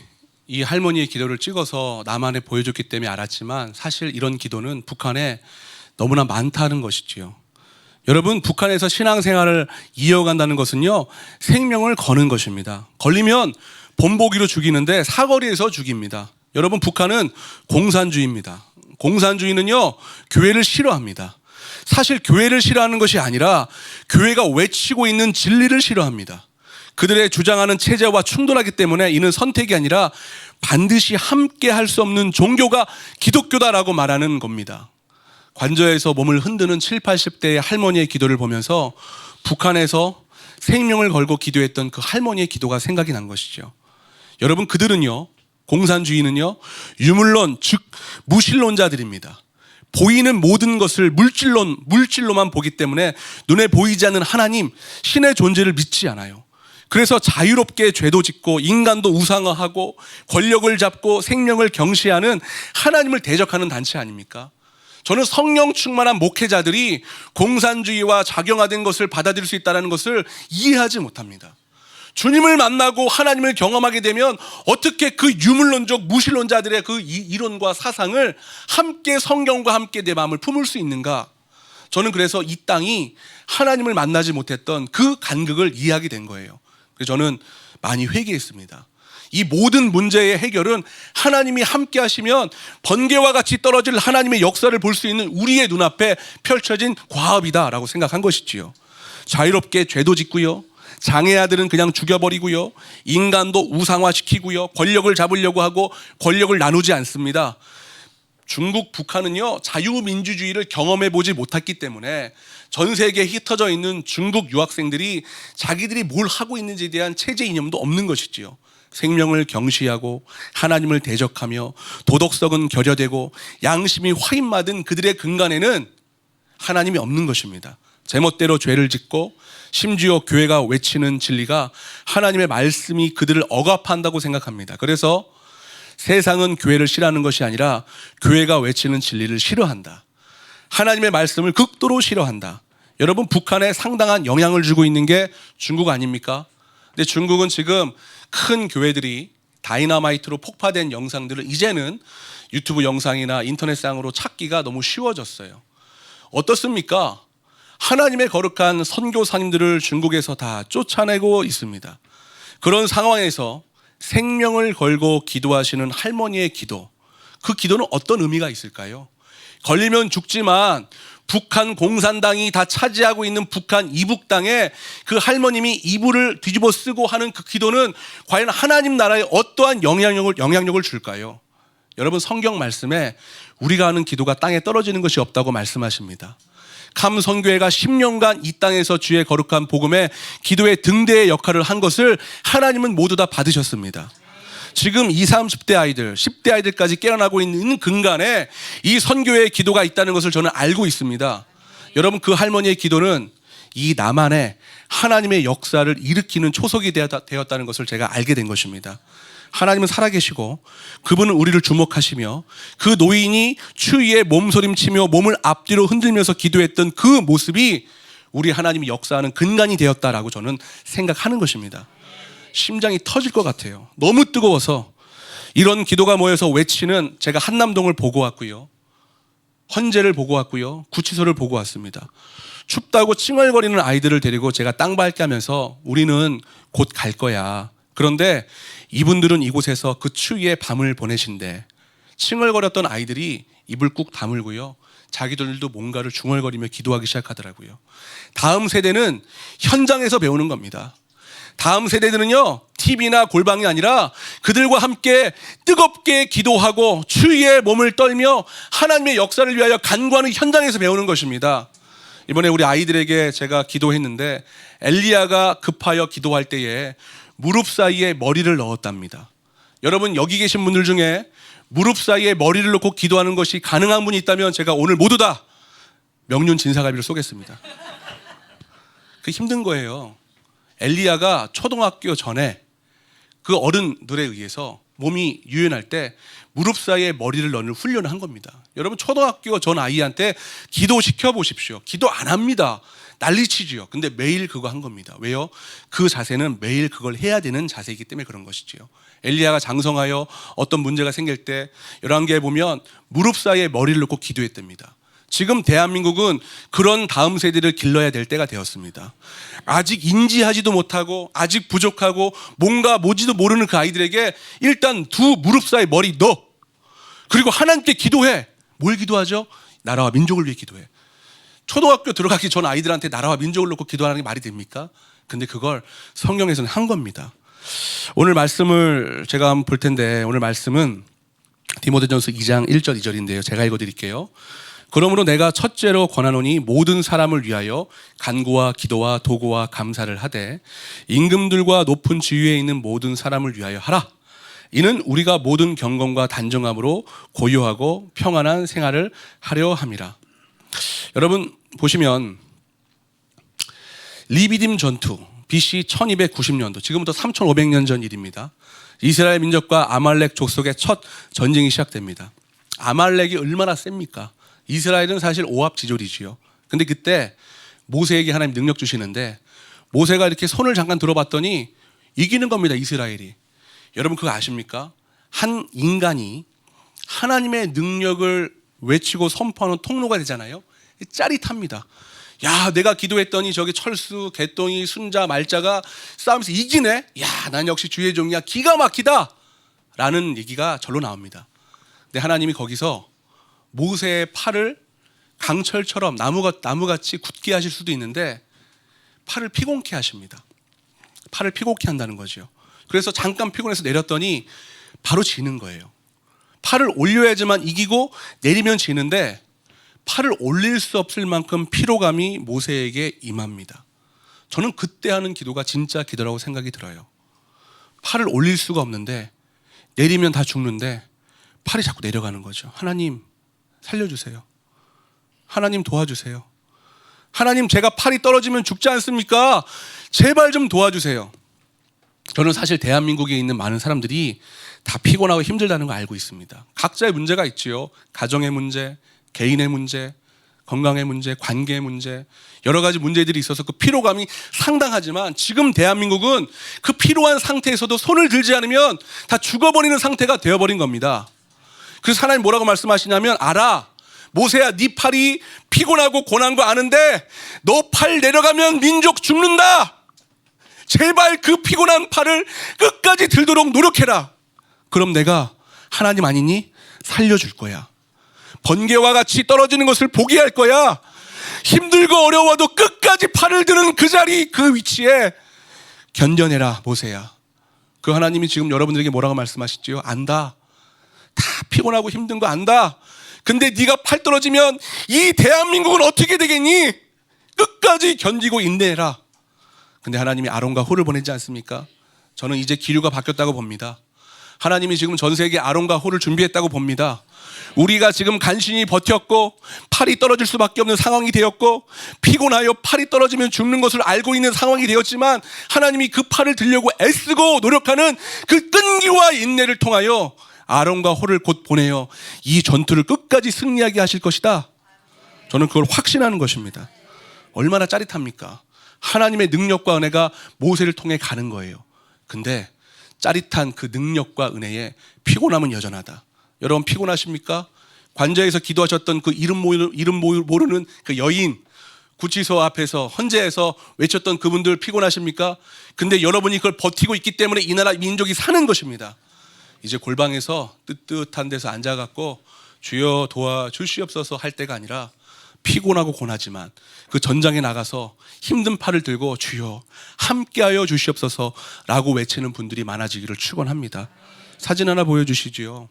이 할머니의 기도를 찍어서 남한에 보여줬기 때문에 알았지만 사실 이런 기도는 북한에 너무나 많다는 것이지요. 여러분, 북한에서 신앙생활을 이어간다는 것은요, 생명을 거는 것입니다. 걸리면 본보기로 죽이는데 사거리에서 죽입니다. 여러분, 북한은 공산주의입니다. 공산주의는요, 교회를 싫어합니다. 사실 교회를 싫어하는 것이 아니라 교회가 외치고 있는 진리를 싫어합니다. 그들의 주장하는 체제와 충돌하기 때문에 이는 선택이 아니라 반드시 함께 할 수 없는 종교가 기독교다라고 말하는 겁니다. 관저에서 몸을 흔드는 7, 80대의 할머니의 기도를 보면서 북한에서 생명을 걸고 기도했던 그 할머니의 기도가 생각이 난 것이죠. 여러분, 그들은요, 공산주의는요, 유물론, 즉 무신론자들입니다. 보이는 모든 것을 물질로만 보기 때문에 눈에 보이지 않는 하나님, 신의 존재를 믿지 않아요. 그래서 자유롭게 죄도 짓고 인간도 우상화하고 권력을 잡고 생명을 경시하는 하나님을 대적하는 단체 아닙니까? 저는 성령 충만한 목회자들이 공산주의와 작용화된 것을 받아들일 수 있다는 것을 이해하지 못합니다. 주님을 만나고 하나님을 경험하게 되면 어떻게 그 유물론적 무신론자들의 그 이론과 사상을 함께 성경과 함께 내 마음을 품을 수 있는가? 저는 그래서 이 땅이 하나님을 만나지 못했던 그 간극을 이해하게 된 거예요. 그래서 저는 많이 회개했습니다. 이 모든 문제의 해결은 하나님이 함께 하시면 번개와 같이 떨어질 하나님의 역사를 볼 수 있는 우리의 눈앞에 펼쳐진 과업이다라고 생각한 것이지요. 자유롭게 죄도 짓고요, 장애 아들은 그냥 죽여버리고요, 인간도 우상화시키고요, 권력을 잡으려고 하고 권력을 나누지 않습니다. 중국, 북한은요, 자유민주주의를 경험해 보지 못했기 때문에 전 세계에 흩어져 있는 중국 유학생들이 자기들이 뭘 하고 있는지에 대한 체제 이념도 없는 것이지요. 생명을 경시하고 하나님을 대적하며 도덕성은 결여되고 양심이 화인맞은 그들의 근간에는 하나님이 없는 것입니다. 제멋대로 죄를 짓고 심지어 교회가 외치는 진리가 하나님의 말씀이 그들을 억압한다고 생각합니다. 그래서 세상은 교회를 싫어하는 것이 아니라 교회가 외치는 진리를 싫어한다. 하나님의 말씀을 극도로 싫어한다. 여러분, 북한에 상당한 영향을 주고 있는 게 중국 아닙니까? 근데 중국은 지금 큰 교회들이 다이너마이트로 폭파된 영상들을 이제는 유튜브 영상이나 인터넷상으로 찾기가 너무 쉬워졌어요. 어떻습니까? 하나님의 거룩한 선교사님들을 중국에서 다 쫓아내고 있습니다. 그런 상황에서 생명을 걸고 기도하시는 할머니의 기도, 그 기도는 어떤 의미가 있을까요? 걸리면 죽지만 북한 공산당이 다 차지하고 있는 북한 이북 땅에 그 할머님이 이불을 뒤집어 쓰고 하는 그 기도는 과연 하나님 나라에 어떠한 영향력을 줄까요? 여러분, 성경 말씀에 우리가 하는 기도가 땅에 떨어지는 것이 없다고 말씀하십니다. 캄 선교회가 10년간 이 땅에서 주의 거룩한 복음에 기도의 등대의 역할을 한 것을 하나님은 모두 다 받으셨습니다. 지금 20, 30대 아이들, 10대 아이들까지 깨어나고 있는 근간에 이 선교회의 기도가 있다는 것을 저는 알고 있습니다. 여러분, 그 할머니의 기도는 이 남한에 하나님의 역사를 일으키는 초석이 되었다는 것을 제가 알게 된 것입니다. 하나님은 살아계시고 그분은 우리를 주목하시며 그 노인이 추위에 몸소림치며 몸을 앞뒤로 흔들면서 기도했던 그 모습이 우리 하나님이 역사하는 근간이 되었다라고 저는 생각하는 것입니다. 심장이 터질 것 같아요. 너무 뜨거워서 이런 기도가 모여서 외치는, 제가 한남동을 보고 왔고요, 헌재를 보고 왔고요, 구치소를 보고 왔습니다. 춥다고 칭얼거리는 아이들을 데리고 제가 땅 밟게 하면서 우리는 곧 갈 거야. 그런데 이분들은 이곳에서 그 추위에 밤을 보내신대. 칭얼거렸던 아이들이 입을 꾹 다물고요, 자기들도 뭔가를 중얼거리며 기도하기 시작하더라고요. 다음 세대는 현장에서 배우는 겁니다. 다음 세대들은요, TV나 골방이 아니라 그들과 함께 뜨겁게 기도하고 추위에 몸을 떨며 하나님의 역사를 위하여 간구하는 현장에서 배우는 것입니다. 이번에 우리 아이들에게 제가 기도했는데 엘리야가 급하여 기도할 때에 무릎 사이에 머리를 넣었답니다. 여러분, 여기 계신 분들 중에 무릎 사이에 머리를 넣고 기도하는 것이 가능한 분이 있다면 제가 오늘 모두 다 명륜 진사갈비를 쏘겠습니다. 그 힘든 거예요. 엘리야가 초등학교 전에 그 어른들에 의해서 몸이 유연할 때 무릎 사이에 머리를 넣는 훈련을 한 겁니다. 여러분, 초등학교 전 아이한테 기도시켜 보십시오. 기도 안 합니다. 난리치지요. 근데 매일 그거 한 겁니다. 왜요? 그 자세는 매일 그걸 해야 되는 자세이기 때문에 그런 것이지요. 엘리야가 장성하여 어떤 문제가 생길 때 열왕기에 보면 무릎 사이에 머리를 놓고 기도했답니다. 지금 대한민국은 그런 다음 세대를 길러야 될 때가 되었습니다. 아직 인지하지도 못하고 아직 부족하고 뭔가 뭔지도 모르는 그 아이들에게 일단 두 무릎 사이에 머리 넣어. 그리고 하나님께 기도해. 뭘 기도하죠? 나라와 민족을 위해 기도해. 초등학교 들어가기 전 아이들한테 나라와 민족을 놓고 기도하는 게 말이 됩니까? 근데 그걸 성경에서는 한 겁니다. 오늘 말씀을 제가 한번 볼 텐데, 오늘 말씀은 디모데전서 2장 1절 2절인데요. 제가 읽어드릴게요. 그러므로 내가 첫째로 권하노니 모든 사람을 위하여 간구와 기도와 도구와 감사를 하되 임금들과 높은 지위에 있는 모든 사람을 위하여 하라. 이는 우리가 모든 경건과 단정함으로 고요하고 평안한 생활을 하려 함이라. 여러분 보시면 리비딤 전투 BC 1290년도, 지금부터 3500년 전 일입니다. 이스라엘 민족과 아말렉 족속의 첫 전쟁이 시작됩니다. 아말렉이 얼마나 셉니까? 이스라엘은 사실 오합지졸이지요. 근데 그때 모세에게 하나님 능력 주시는데 모세가 이렇게 손을 잠깐 들어봤더니 이기는 겁니다, 이스라엘이. 여러분 그거 아십니까? 한 인간이 하나님의 능력을 외치고 선포하는 통로가 되잖아요. 짜릿합니다. 야, 내가 기도했더니 저기 철수, 개똥이, 순자, 말자가 싸우면서 이기네. 야, 난 역시 주의 종이야. 기가 막히다. 라는 얘기가 절로 나옵니다. 근데 하나님이 거기서 모세의 팔을 강철처럼 나무같이 굳게 하실 수도 있는데 팔을 피곤케 하십니다. 팔을 피곤케 한다는 거죠. 그래서 잠깐 피곤해서 내렸더니 바로 지는 거예요. 팔을 올려야지만 이기고 내리면 지는데 팔을 올릴 수 없을 만큼 피로감이 모세에게 임합니다. 저는 그때 하는 기도가 진짜 기도라고 생각이 들어요. 팔을 올릴 수가 없는데 내리면 다 죽는데 팔이 자꾸 내려가는 거죠. 하나님 살려주세요. 하나님 도와주세요. 하나님 제가 팔이 떨어지면 죽지 않습니까? 제발 좀 도와주세요. 저는 사실 대한민국에 있는 많은 사람들이 다 피곤하고 힘들다는 거 알고 있습니다. 각자의 문제가 있지요. 가정의 문제, 개인의 문제, 건강의 문제, 관계의 문제, 여러 가지 문제들이 있어서 그 피로감이 상당하지만 지금 대한민국은 그 피로한 상태에서도 손을 들지 않으면 다 죽어버리는 상태가 되어버린 겁니다. 그래서 하나님 뭐라고 말씀하시냐면, 알아, 모세야, 네 팔이 피곤하고 고난 거 아는데 너 팔 내려가면 민족 죽는다. 제발 그 피곤한 팔을 끝까지 들도록 노력해라. 그럼 내가 하나님 아니니 살려줄 거야. 번개와 같이 떨어지는 것을 보게 할 거야. 힘들고 어려워도 끝까지 팔을 드는 그 자리, 그 위치에 견뎌내라, 모세야. 그 하나님이 지금 여러분들에게 뭐라고 말씀하시지요? 안다. 다 피곤하고 힘든 거 안다. 근데 네가 팔 떨어지면 이 대한민국은 어떻게 되겠니? 끝까지 견디고 인내해라. 근데 하나님이 아론과 홀을 보내지 않습니까? 저는 이제 기류가 바뀌었다고 봅니다. 하나님이 지금 전 세계 아론과 홀을 준비했다고 봅니다. 우리가 지금 간신히 버텼고 팔이 떨어질 수밖에 없는 상황이 되었고 피곤하여 팔이 떨어지면 죽는 것을 알고 있는 상황이 되었지만 하나님이 그 팔을 들려고 애쓰고 노력하는 그 끈기와 인내를 통하여 아론과 홀을 곧 보내어 이 전투를 끝까지 승리하게 하실 것이다. 저는 그걸 확신하는 것입니다. 얼마나 짜릿합니까? 하나님의 능력과 은혜가 모세를 통해 가는 거예요. 근데 짜릿한 그 능력과 은혜에 피곤함은 여전하다. 여러분 피곤하십니까? 관저에서 기도하셨던 그 이름 모르는 그 여인, 구치소 앞에서 헌재에서 외쳤던 그분들 피곤하십니까? 근데 여러분이 그걸 버티고 있기 때문에 이 나라 민족이 사는 것입니다. 이제 골방에서 뜨뜻한 데서 앉아갖고 주여 도와주시옵소서 할 때가 아니라 피곤하고 고나지만 그 전장에 나가서 힘든 팔을 들고 주여 함께하여 주시옵소서라고 외치는 분들이 많아지기를 축원합니다. 사진 하나 보여주시지요.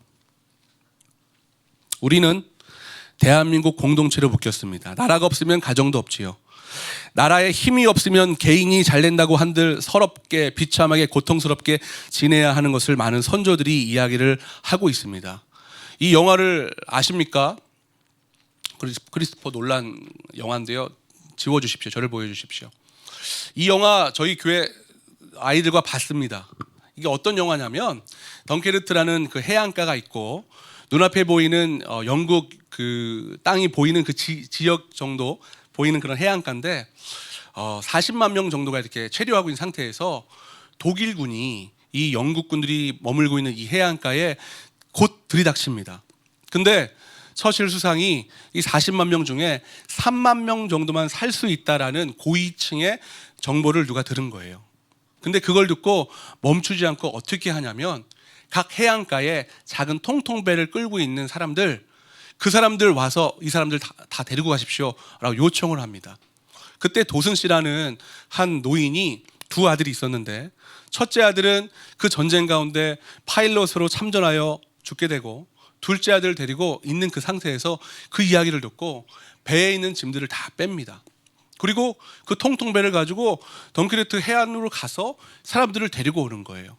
우리는 대한민국 공동체로 묶였습니다. 나라가 없으면 가정도 없지요. 나라에 힘이 없으면 개인이 잘 된다고 한들 서럽게 비참하게 고통스럽게 지내야 하는 것을 많은 선조들이 이야기를 하고 있습니다. 이 영화를 아십니까? 크리스토퍼 놀란 영화인데요. 지워주십시오. 저를 보여주십시오. 이 영화 저희 교회 아이들과 봤습니다. 이게 어떤 영화냐면 덩케르트라는 그 해안가가 있고 눈앞에 보이는 영국 그 땅이 보이는 그 지역 정도 보이는 그런 해안가인데 40만 명 정도가 이렇게 체류하고 있는 상태에서 독일군이 이 영국군들이 머물고 있는 이 해안가에 곧 들이닥칩니다. 근데 처칠 수상이 이 40만 명 중에 3만 명 정도만 살 수 있다라는 고위층의 정보를 누가 들은 거예요. 근데 그걸 듣고 멈추지 않고 어떻게 하냐면 각 해안가에 작은 통통배를 끌고 있는 사람들, 그 사람들 와서 이 사람들 다 데리고 가십시오라고 요청을 합니다. 그때 도슨 씨라는 한 노인이 두 아들이 있었는데 첫째 아들은 그 전쟁 가운데 파일럿으로 참전하여 죽게 되고 둘째 아들을 데리고 있는 그 상태에서 그 이야기를 듣고 배에 있는 짐들을 다 뺍니다. 그리고 그 통통배를 가지고 덩크레트 해안으로 가서 사람들을 데리고 오는 거예요.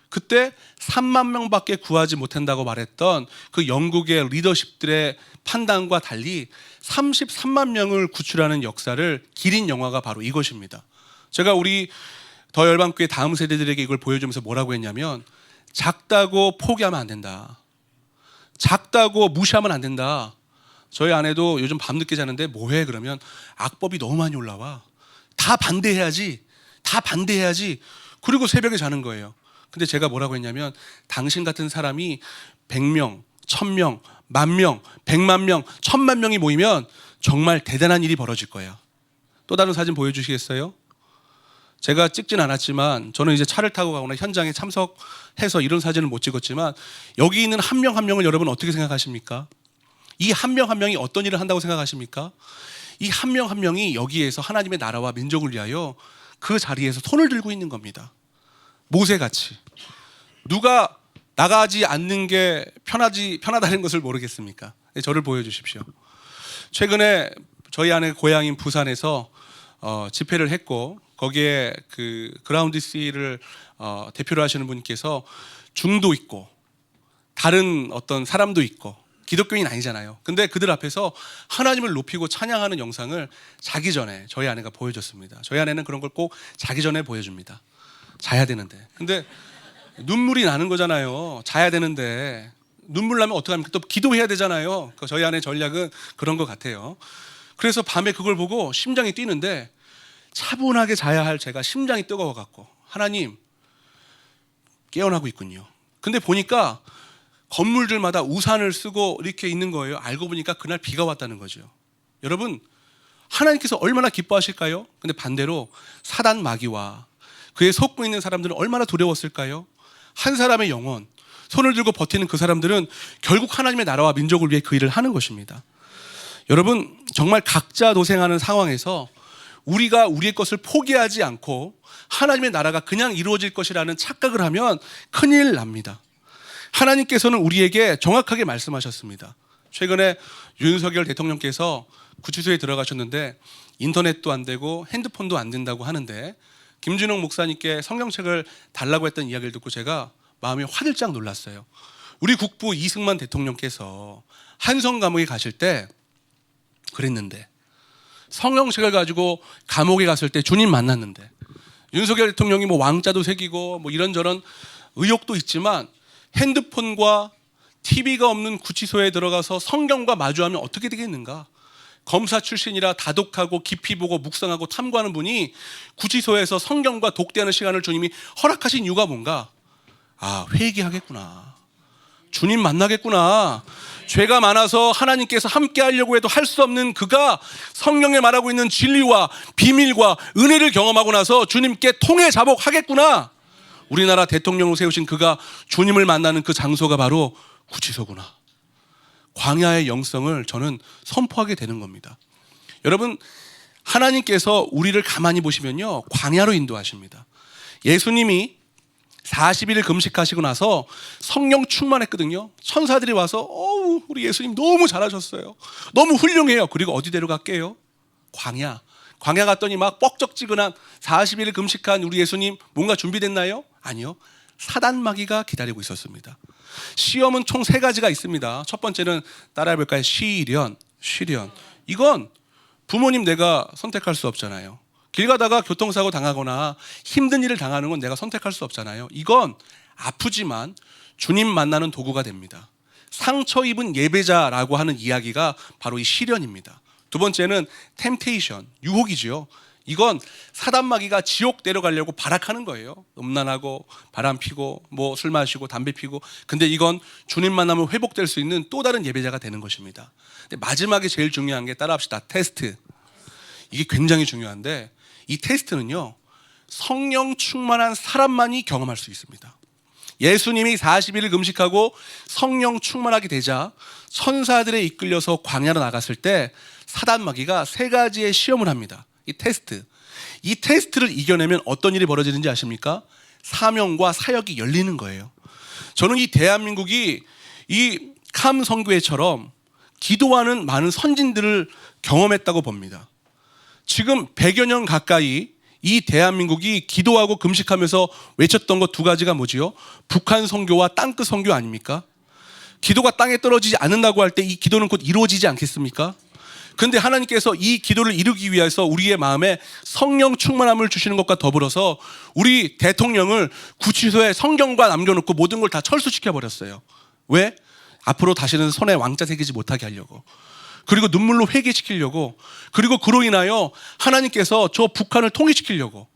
그때 3만 명밖에 구하지 못한다고 말했던 그 영국의 리더십들의 판단과 달리 33만 명을 구출하는 역사를 기린 영화가 바로 이것입니다. 제가 우리 더 열방교회 다음 세대들에게 이걸 보여주면서 뭐라고 했냐면 작다고 포기하면 안 된다. 작다고 무시하면 안 된다. 저희 아내도 요즘 밤늦게 자는데 뭐해 그러면 악법이 너무 많이 올라와. 다 반대해야지. 다 반대해야지. 그리고 새벽에 자는 거예요. 근데 제가 뭐라고 했냐면 당신 같은 사람이 100명, 1000명, 10,000명, 100만 명, 1000만 명이 모이면 정말 대단한 일이 벌어질 거야. 또 다른 사진 보여주시겠어요? 제가 찍진 않았지만 저는 이제 차를 타고 가거나 현장에 참석해서 이런 사진을 못 찍었지만 여기 있는 한 명 한 명을 여러분 어떻게 생각하십니까? 이 한 명 한 명이 어떤 일을 한다고 생각하십니까? 이 한 명 한 명이 여기에서 하나님의 나라와 민족을 위하여 그 자리에서 손을 들고 있는 겁니다. 모세같이. 누가 나가지 않는 게 편하다는 것을 모르겠습니까? 저를 보여주십시오. 최근에 저희 아내 고향인 부산에서 집회를 했고 거기에 그 그라운드 C를 대표를 하시는 분께서 중도 있고 다른 어떤 사람도 있고 기독교인 아니잖아요. 근데 그들 앞에서 하나님을 높이고 찬양하는 영상을 자기 전에 저희 아내가 보여줬습니다. 저희 아내는 그런 걸 꼭 자기 전에 보여줍니다. 자야 되는데. 근데 눈물이 나는 거잖아요. 자야 되는데 눈물 나면 어떡합니까? 또 기도해야 되잖아요. 저희 아내 전략은 그런 것 같아요. 그래서 밤에 그걸 보고 심장이 뛰는데 차분하게 자야 할 제가 심장이 뜨거워갖고 하나님 깨어나고 있군요. 근데 보니까 건물들마다 우산을 쓰고 이렇게 있는 거예요. 알고 보니까 그날 비가 왔다는 거죠. 여러분 하나님께서 얼마나 기뻐하실까요? 근데 반대로 사단 마귀와 그에 속고 있는 사람들은 얼마나 두려웠을까요? 한 사람의 영혼, 손을 들고 버티는 그 사람들은 결국 하나님의 나라와 민족을 위해 그 일을 하는 것입니다. 여러분 정말 각자 도생하는 상황에서 우리가 우리의 것을 포기하지 않고 하나님의 나라가 그냥 이루어질 것이라는 착각을 하면 큰일 납니다. 하나님께서는 우리에게 정확하게 말씀하셨습니다. 최근에 윤석열 대통령께서 구치소에 들어가셨는데 인터넷도 안 되고 핸드폰도 안 된다고 하는데 김준홍 목사님께 성경책을 달라고 했던 이야기를 듣고 제가 마음이 화들짝 놀랐어요. 우리 국부 이승만 대통령께서 한성 감옥에 가실 때 그랬는데 성경책을 가지고 감옥에 갔을 때 주님 만났는데 윤석열 대통령이 뭐 왕자도 새기고 뭐 이런저런 의혹도 있지만 핸드폰과 TV가 없는 구치소에 들어가서 성경과 마주하면 어떻게 되겠는가? 검사 출신이라 다독하고 깊이 보고 묵상하고 탐구하는 분이 구치소에서 성경과 독대하는 시간을 주님이 허락하신 이유가 뭔가? 아, 회개하겠구나. 주님 만나겠구나. 죄가 많아서 하나님께서 함께 하려고 해도 할 수 없는 그가 성경에 말하고 있는 진리와 비밀과 은혜를 경험하고 나서 주님께 통해 자복하겠구나. 우리나라 대통령으로 세우신 그가 주님을 만나는 그 장소가 바로 구치소구나. 광야의 영성을 저는 선포하게 되는 겁니다. 여러분 하나님께서 우리를 가만히 보시면요 광야로 인도하십니다. 예수님이 40일 금식하시고 나서 성령 충만했거든요. 천사들이 와서 어우 우리 예수님 너무 잘하셨어요. 너무 훌륭해요. 그리고 어디 데려갈게요? 광야. 광야 갔더니 막 뻑적지근한 40일 금식한 우리 예수님 뭔가 준비됐나요? 아니요. 사단마귀가 기다리고 있었습니다. 시험은 총 3가지가 있습니다. 첫 번째는 따라해볼까요? 시련. 이건 부모님 내가 선택할 수 없잖아요. 길 가다가 교통사고 당하거나 힘든 일을 당하는 건 내가 선택할 수 없잖아요. 이건 아프지만 주님 만나는 도구가 됩니다. 상처 입은 예배자라고 하는 이야기가 바로 이 시련입니다. 두 번째는 템테이션, 유혹이지요. 이건 사단마귀가 지옥 데려가려고 발악하는 거예요. 음란하고 바람 피고 뭐 술 마시고 담배 피고. 근데 이건 주님 만나면 회복될 수 있는 또 다른 예배자가 되는 것입니다. 근데 마지막에 제일 중요한 게 따라합시다. 테스트. 이게 굉장히 중요한데 이 테스트는요, 성령 충만한 사람만이 경험할 수 있습니다. 예수님이 40일을 금식하고 성령 충만하게 되자 천사들에 이끌려서 광야로 나갔을 때 사단마귀가 세 가지의 시험을 합니다. 이 테스트. 이 테스트를 이겨내면 어떤 일이 벌어지는지 아십니까? 사명과 사역이 열리는 거예요. 저는 이 대한민국이 이 캄 선교회처럼 기도하는 많은 선진들을 경험했다고 봅니다. 지금 100여 년 가까이 이 대한민국이 기도하고 금식하면서 외쳤던 것 두 가지가 뭐지요? 북한 선교와 땅끝 선교 아닙니까? 기도가 땅에 떨어지지 않는다고 할 때 이 기도는 곧 이루어지지 않겠습니까? 근데 하나님께서 이 기도를 이루기 위해서 우리의 마음에 성령 충만함을 주시는 것과 더불어서 우리 대통령을 구치소에 성경과 남겨놓고 모든 걸 다 철수시켜 버렸어요. 왜? 앞으로 다시는 손에 왕자 새기지 못하게 하려고. 그리고 눈물로 회개시키려고. 그리고 그로 인하여 하나님께서 저 북한을 통일시키려고.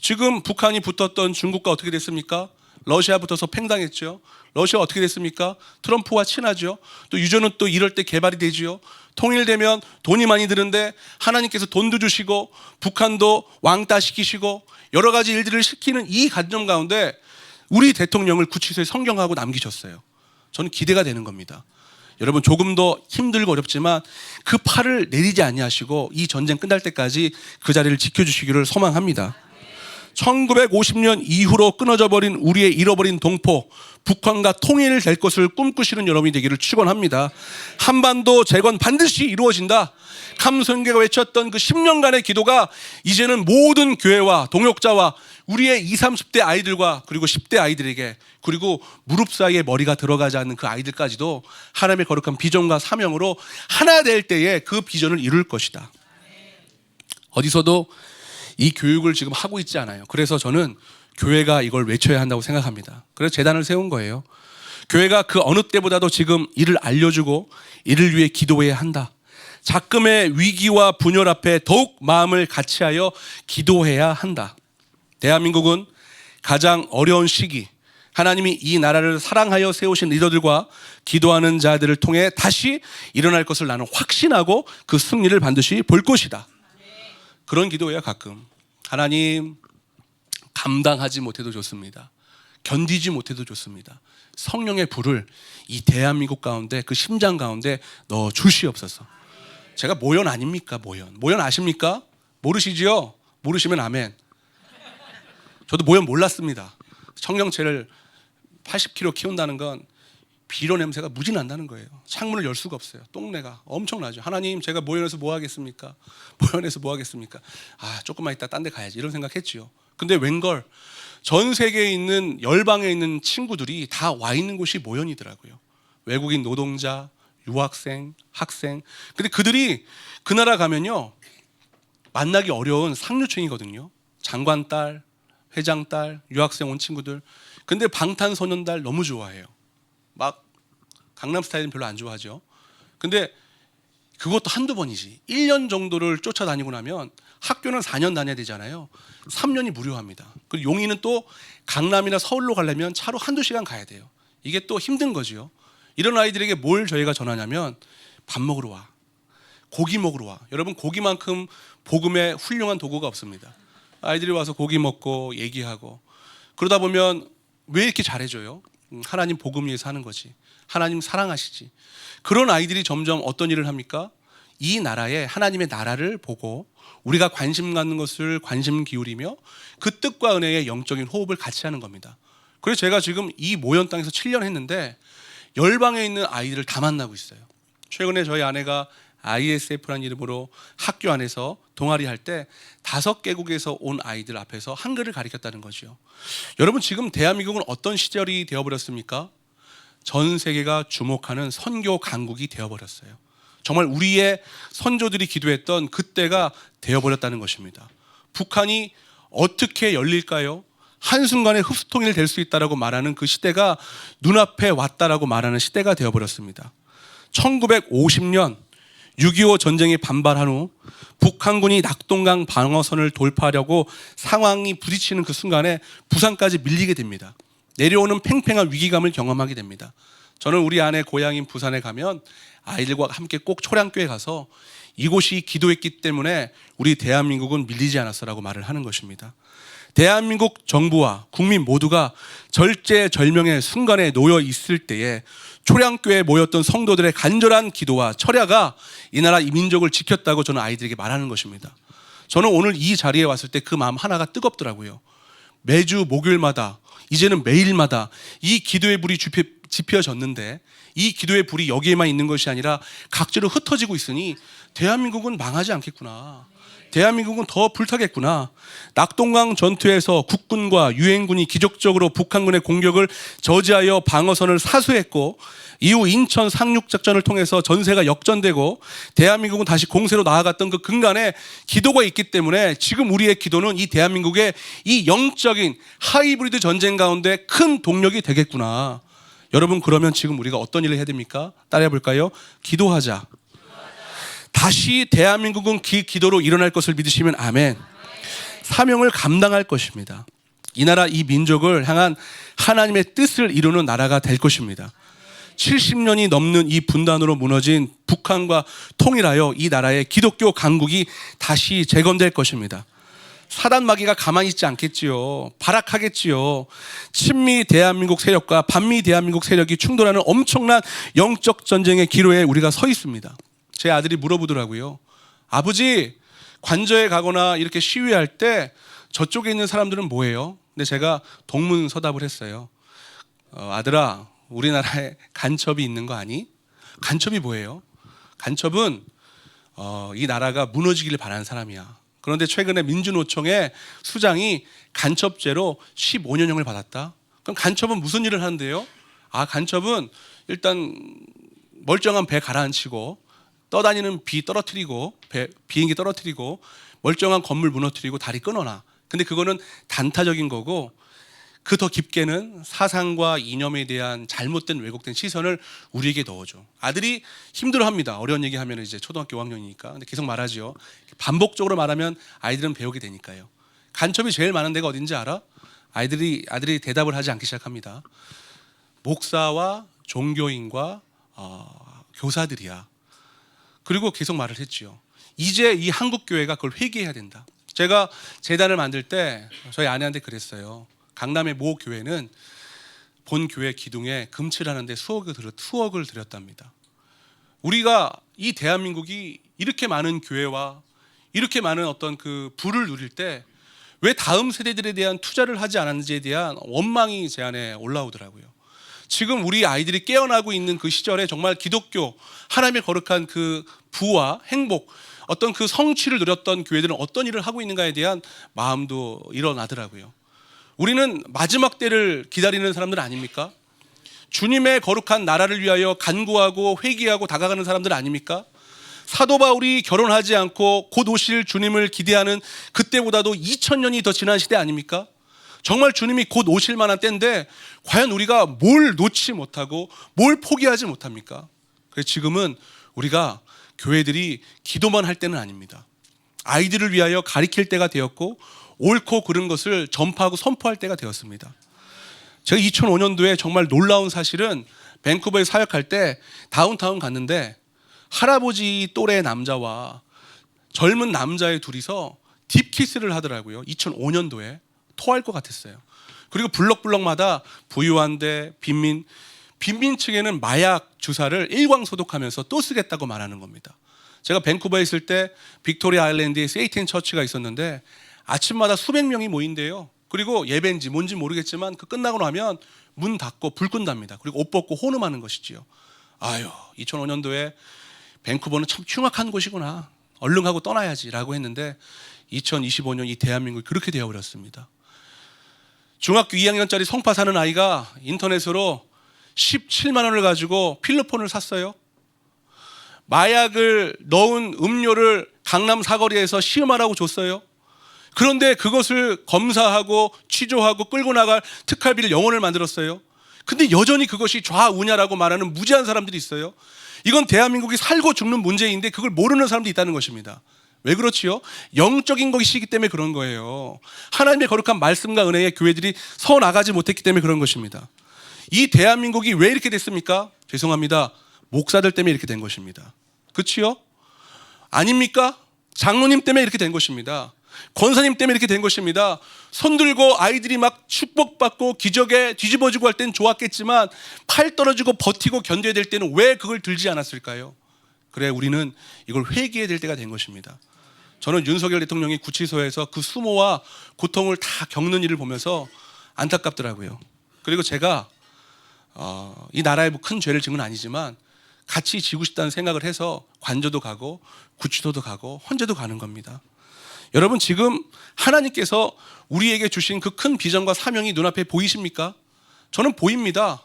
지금 북한이 붙었던 중국과 어떻게 됐습니까? 러시아 붙어서 팽당했죠. 러시아 어떻게 됐습니까? 트럼프와 친하죠. 또 유저는 또 이럴 때 개발이 되지요. 통일되면 돈이 많이 드는데 하나님께서 돈도 주시고 북한도 왕따시키시고 여러 가지 일들을 시키는 이 관점 가운데 우리 대통령을 구치소에 성경하고 남기셨어요. 저는 기대가 되는 겁니다. 여러분 조금 더 힘들고 어렵지만 그 팔을 내리지 아니하시고 이 전쟁 끝날 때까지 그 자리를 지켜주시기를 소망합니다. 1950년 이후로 끊어져 버린 우리의 잃어버린 동포 북한과 통일될 것을 꿈꾸시는 여러분이 되기를 축원합니다. 한반도 재건 반드시 이루어진다. 캄 선교가 외쳤던 그 10년간의 기도가 이제는 모든 교회와 동역자와 우리의 20, 30대 아이들과 그리고 10대 아이들에게 그리고 무릎 사이에 머리가 들어가지 않는 그 아이들까지도 하나님의 거룩한 비전과 사명으로 하나 될 때에 그 비전을 이룰 것이다. 어디서도 이 교육을 지금 하고 있지 않아요. 그래서 저는 교회가 이걸 외쳐야 한다고 생각합니다. 그래서 재단을 세운 거예요. 교회가 그 어느 때보다도 지금 이를 알려주고 이를 위해 기도해야 한다. 작금의 위기와 분열 앞에 더욱 마음을 같이하여 기도해야 한다. 대한민국은 가장 어려운 시기, 하나님이 이 나라를 사랑하여 세우신 리더들과 기도하는 자들을 통해 다시 일어날 것을 나는 확신하고 그 승리를 반드시 볼 것이다. 그런 기도예요. 가끔 하나님, 감당하지 못해도 좋습니다. 견디지 못해도 좋습니다. 성령의 불을 이 대한민국 가운데 그 심장 가운데 넣어 주시옵소서. 제가 모연 아닙니까? 모연 아십니까? 모르시지요? 모르시면 아멘. 저도 모연 몰랐습니다. 청경채를 80kg 키운다는 건 비료 냄새가 무지 난다는 거예요. 창문을 열 수가 없어요. 똥내가 엄청나죠. 하나님, 제가 모연해서 뭐 하겠습니까? 모연해서 뭐 하겠습니까? 아, 조금만 있다 딴 데 가야지 이런 생각했지요. 근데 웬걸 전 세계에 있는 열방에 있는 친구들이 다 와 있는 곳이 모연이더라고요. 외국인 노동자, 유학생, 학생. 근데 그들이 그 나라 가면요 만나기 어려운 상류층이거든요. 장관 딸, 회장 딸, 유학생 온 친구들. 근데 방탄소년단 너무 좋아해요. 막 강남스타일은 별로 안 좋아하죠. 근데 그것도 한두 번이지. 1년 정도를 쫓아다니고 나면 학교는 4년 다녀야 되잖아요. 3년이 무료합니다. 그리고 용인은 또 강남이나 서울로 가려면 차로 한두 시간 가야 돼요. 이게 또 힘든 거지요. 이런 아이들에게 뭘 저희가 전하냐면 밥 먹으러 와. 고기 먹으러 와. 여러분 고기만큼 복음에 훌륭한 도구가 없습니다. 아이들이 와서 고기 먹고 얘기하고 그러다 보면 왜 이렇게 잘해줘요? 하나님 복음 위해서 하는 거지. 하나님 사랑하시지. 그런 아이들이 점점 어떤 일을 합니까? 이 나라에 하나님의 나라를 보고 우리가 관심 갖는 것을 관심 기울이며 그 뜻과 은혜의 영적인 호흡을 같이 하는 겁니다. 그래서 제가 지금 이 모현 땅에서 7년 했는데 열방에 있는 아이들을 다 만나고 있어요. 최근에 저희 아내가 ISF라는 이름으로 학교 안에서 동아리 할 때 5개국에서 온 아이들 앞에서 한글을 가르쳤다는 거죠. 여러분 지금 대한민국은 어떤 시절이 되어버렸습니까? 전 세계가 주목하는 선교 강국이 되어버렸어요. 정말 우리의 선조들이 기도했던 그때가 되어버렸다는 것입니다. 북한이 어떻게 열릴까요? 한순간에 흡수통일 될 수 있다라고 말하는 그 시대가 눈앞에 왔다라고 말하는 시대가 되어버렸습니다. 1950년 6.25 전쟁에 반발한 후 북한군이 낙동강 방어선을 돌파하려고 상황이 부딪히는 그 순간에 부산까지 밀리게 됩니다. 내려오는 팽팽한 위기감을 경험하게 됩니다. 저는 우리 아내 고향인 부산에 가면 아이들과 함께 꼭 초량교에 가서 이곳이 기도했기 때문에 우리 대한민국은 밀리지 않았어라고 말을 하는 것입니다. 대한민국 정부와 국민 모두가 절제절명의 순간에 놓여 있을 때에 초량교에 모였던 성도들의 간절한 기도와 철야가 이 나라 이 민족을 지켰다고 저는 아이들에게 말하는 것입니다. 저는 오늘 이 자리에 왔을 때 그 마음 하나가 뜨겁더라고요. 매주 목요일마다 이제는 매일마다 이 기도의 불이 지펴졌는데 이 기도의 불이 여기에만 있는 것이 아니라 각지로 흩어지고 있으니 대한민국은 망하지 않겠구나. 대한민국은 더 불타겠구나. 낙동강 전투에서 국군과 유엔군이 기적적으로 북한군의 공격을 저지하여 방어선을 사수했고 이후 인천 상륙작전을 통해서 전세가 역전되고 대한민국은 다시 공세로 나아갔던 그 근간에 기도가 있기 때문에 지금 우리의 기도는 이 대한민국의 이 영적인 하이브리드 전쟁 가운데 큰 동력이 되겠구나. 여러분, 그러면 지금 우리가 어떤 일을 해야 됩니까? 따라해 볼까요? 기도하자. 다시 대한민국은 기도로 일어날 것을 믿으시면 아멘. 사명을 감당할 것입니다. 이 나라 이 민족을 향한 하나님의 뜻을 이루는 나라가 될 것입니다. 70년이 넘는 이 분단으로 무너진 북한과 통일하여 이 나라의 기독교 강국이 다시 재건될 것입니다. 사단 마귀가 가만히 있지 않겠지요. 발악하겠지요. 친미 대한민국 세력과 반미 대한민국 세력이 충돌하는 엄청난 영적 전쟁의 기로에 우리가 서 있습니다. 제 아들이 물어보더라고요. 아버지, 관저에 가거나 이렇게 시위할 때 저쪽에 있는 사람들은 뭐예요? 근데 제가 동문서답을 했어요. 아들아, 우리나라에 간첩이 있는 거 아니? 간첩이 뭐예요? 간첩은 이 나라가 무너지기를 바라는 사람이야. 그런데 최근에 민주노총의 수장이 간첩죄로 15년형을 받았다. 그럼 간첩은 무슨 일을 하는데요? 간첩은 일단 멀쩡한 배 가라앉히고 떠다니는 비 떨어뜨리고 비행기 떨어뜨리고 멀쩡한 건물 무너뜨리고 다리 끊어놔. 근데 그거는 단타적인 거고 그 더 깊게는 사상과 이념에 대한 잘못된 왜곡된 시선을 우리에게 넣어줘. 아들이 힘들어합니다. 어려운 얘기하면 이제 초등학교 5학년이니까. 근데 계속 말하죠. 반복적으로 말하면 아이들은 배우게 되니까요. 간첩이 제일 많은 데가 어딘지 알아? 아들이 대답을 하지 않기 시작합니다. 목사와 종교인과 교사들이야. 그리고 계속 말을 했지요. 이제 이 한국 교회가 그걸 회개해야 된다. 제가 재단을 만들 때 저희 아내한테 그랬어요. 강남의 모 교회는 본 교회 기둥에 금칠하는데 수억을 들였답니다. 우리가 이 대한민국이 이렇게 많은 교회와 이렇게 많은 어떤 그 부를 누릴 때 왜 다음 세대들에 대한 투자를 하지 않았는지에 대한 원망이 제 안에 올라오더라고요. 지금 우리 아이들이 깨어나고 있는 그 시절에 정말 기독교, 하나님의 거룩한 그 부와 행복, 어떤 그 성취를 누렸던 교회들은 어떤 일을 하고 있는가에 대한 마음도 일어나더라고요. 우리는 마지막 때를 기다리는 사람들 아닙니까? 주님의 거룩한 나라를 위하여 간구하고 회개하고 다가가는 사람들 아닙니까? 사도 바울이 결혼하지 않고 곧 오실 주님을 기대하는 그때보다도 2000년이 더 지난 시대 아닙니까? 정말 주님이 곧 오실 만한 때인데 과연 우리가 뭘 놓지 못하고 뭘 포기하지 못합니까? 그래서 지금은 우리가 교회들이 기도만 할 때는 아닙니다. 아이들을 위하여 가리킬 때가 되었고 옳고 그른 것을 전파하고 선포할 때가 되었습니다. 제가 2005년도에 정말 놀라운 사실은 밴쿠버에 사역할 때 다운타운 갔는데 할아버지 또래 남자와 젊은 남자의 둘이서 딥키스를 하더라고요. 2005년도에 토할 것 같았어요. 그리고 블럭블럭마다 부유한데 빈민 측에는 마약 주사를 일광소독하면서 또 쓰겠다고 말하는 겁니다. 제가 밴쿠버에 있을 때 빅토리아 아일랜드에 세이텐 처치가 있었는데 아침마다 수백 명이 모인대요. 그리고 예배인지 뭔지 모르겠지만 그 끝나고 나면 문 닫고 불 끈답니다. 그리고 옷 벗고 혼음하는 것이지요. 2005년도에 밴쿠버는 참 흉악한 곳이구나. 얼른 하고 떠나야지라고 했는데 2025년 이 대한민국이 그렇게 되어버렸습니다. 중학교 2학년짜리 성파 사는 아이가 인터넷으로 17만 원을 가지고 필로폰을 샀어요. 마약을 넣은 음료를 강남 사거리에서 시음하라고 줬어요. 그런데 그것을 검사하고 취조하고 끌고 나갈 특활비를 영원을 만들었어요. 근데 여전히 그것이 좌우냐라고 말하는 무지한 사람들이 있어요. 이건 대한민국이 살고 죽는 문제인데 그걸 모르는 사람들이 있다는 것입니다. 왜 그렇지요? 영적인 것이기 때문에 그런 거예요. 하나님의 거룩한 말씀과 은혜에 교회들이 서 나가지 못했기 때문에 그런 것입니다. 이 대한민국이 왜 이렇게 됐습니까? 죄송합니다. 목사들 때문에 이렇게 된 것입니다. 그렇지요? 아닙니까? 장로님 때문에 이렇게 된 것입니다. 권사님 때문에 이렇게 된 것입니다. 손 들고 아이들이 막 축복받고 기적에 뒤집어지고 할 때는 좋았겠지만 팔 떨어지고 버티고 견뎌야 될 때는 왜 그걸 들지 않았을까요? 그래, 우리는 이걸 회개해야 될 때가 된 것입니다. 저는 윤석열 대통령이 구치소에서 그 수모와 고통을 다 겪는 일을 보면서 안타깝더라고요. 그리고 제가 이 나라에 뭐 큰 죄를 지은 건 아니지만 같이 지고 싶다는 생각을 해서 관저도 가고 구치소도 가고 헌재도 가는 겁니다. 여러분, 지금 하나님께서 우리에게 주신 그 큰 비전과 사명이 눈앞에 보이십니까? 저는 보입니다.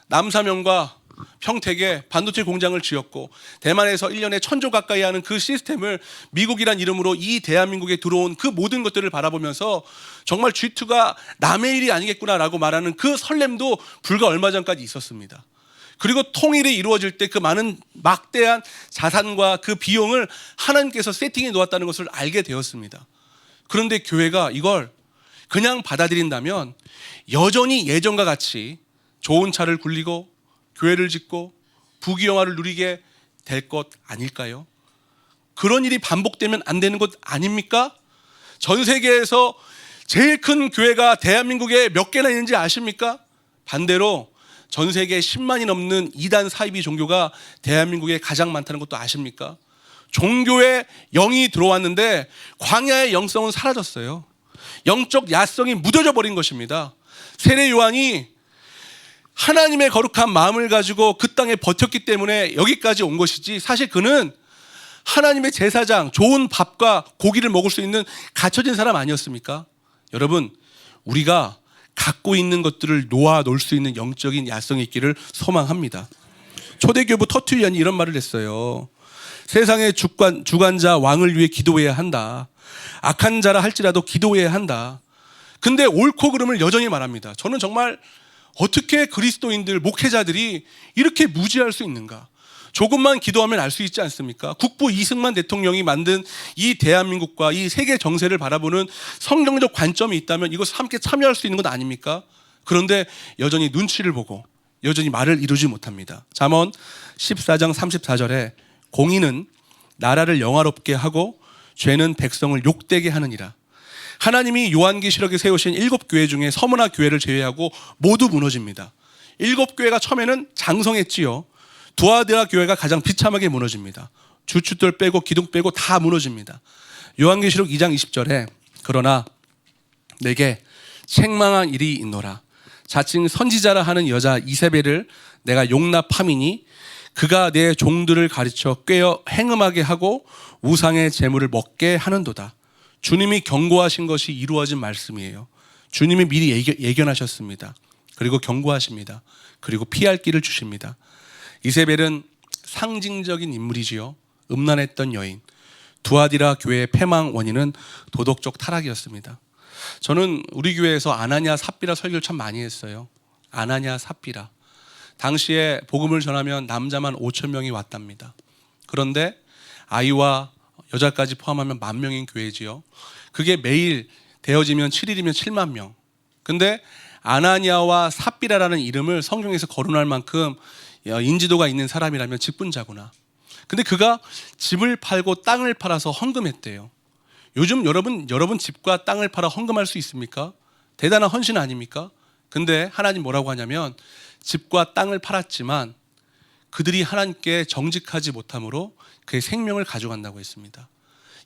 남사명과 평택에 반도체 공장을 지었고 대만에서 1년에 1,000조 가까이 하는 그 시스템을 미국이란 이름으로 이 대한민국에 들어온 그 모든 것들을 바라보면서 정말 G2가 남의 일이 아니겠구나라고 말하는 그 설렘도 불과 얼마 전까지 있었습니다. 그리고 통일이 이루어질 때 그 많은 막대한 자산과 그 비용을 하나님께서 세팅해 놓았다는 것을 알게 되었습니다. 그런데 교회가 이걸 그냥 받아들인다면 여전히 예전과 같이 좋은 차를 굴리고 교회를 짓고 부귀영화를 누리게 될 것 아닐까요? 그런 일이 반복되면 안 되는 것 아닙니까? 전 세계에서 제일 큰 교회가 대한민국에 몇 개나 있는지 아십니까? 반대로 전 세계 10만이 넘는 이단 사이비 종교가 대한민국에 가장 많다는 것도 아십니까? 종교에 영이 들어왔는데 광야의 영성은 사라졌어요. 영적 야성이 묻어져 버린 것입니다. 세례 요한이 하나님의 거룩한 마음을 가지고 그 땅에 버텼기 때문에 여기까지 온 것이지, 사실 그는 하나님의 제사장, 좋은 밥과 고기를 먹을 수 있는 갖춰진 사람 아니었습니까? 여러분, 우리가 갖고 있는 것들을 놓아 놓을 수 있는 영적인 야성이 있기를 소망합니다. 초대교부 터튠리안이 이런 말을 했어요. 세상의 주관자 왕을 위해 기도해야 한다. 악한 자라 할지라도 기도해야 한다. 근데 옳고 그름을 여전히 말합니다. 저는 정말 어떻게 그리스도인들, 목회자들이 이렇게 무지할 수 있는가? 조금만 기도하면 알 수 있지 않습니까? 국부 이승만 대통령이 만든 이 대한민국과 이 세계 정세를 바라보는 성경적 관점이 있다면 이것을 함께 참여할 수 있는 것 아닙니까? 그런데 여전히 눈치를 보고 여전히 말을 이루지 못합니다. 잠언 14장 34절에 공의는 나라를 영화롭게 하고 죄는 백성을 욕되게 하느니라. 하나님이 요한계시록에 세우신 7교회 중에 서머나 교회를 제외하고 모두 무너집니다. 7교회가 처음에는 장성했지요. 두아드라 교회가 가장 비참하게 무너집니다. 주춧돌 빼고 기둥 빼고 다 무너집니다. 요한계시록 2장 20절에 그러나 내게 책망한 일이 있노라. 자칭 선지자라 하는 여자 이세벨을 내가 용납함이니 그가 내 종들을 가르쳐 꿰어 행음하게 하고 우상의 재물을 먹게 하는도다. 주님이 경고하신 것이 이루어진 말씀이에요. 주님이 미리 예견하셨습니다. 그리고 경고하십니다. 그리고 피할 길을 주십니다. 이세벨은 상징적인 인물이지요. 음란했던 여인. 두아디라 교회의 패망 원인은 도덕적 타락이었습니다. 저는 우리 교회에서 아나니아 삽비라 설교를 참 많이 했어요. 아나니아 삽비라. 당시에 복음을 전하면 남자만 5,000명이 왔답니다. 그런데 아이와 여자까지 포함하면 10,000명인 교회지요. 그게 매일 되어지면 7일이면 7만 명. 근데 아나니아와 삽비라라는 이름을 성경에서 거론할 만큼 인지도가 있는 사람이라면 직분자구나. 근데 그가 집을 팔고 땅을 팔아서 헌금했대요. 요즘 여러분 집과 땅을 팔아 헌금할 수 있습니까? 대단한 헌신 아닙니까? 근데 하나님 뭐라고 하냐면 집과 땅을 팔았지만 그들이 하나님께 정직하지 못함으로 그의 생명을 가져간다고 했습니다.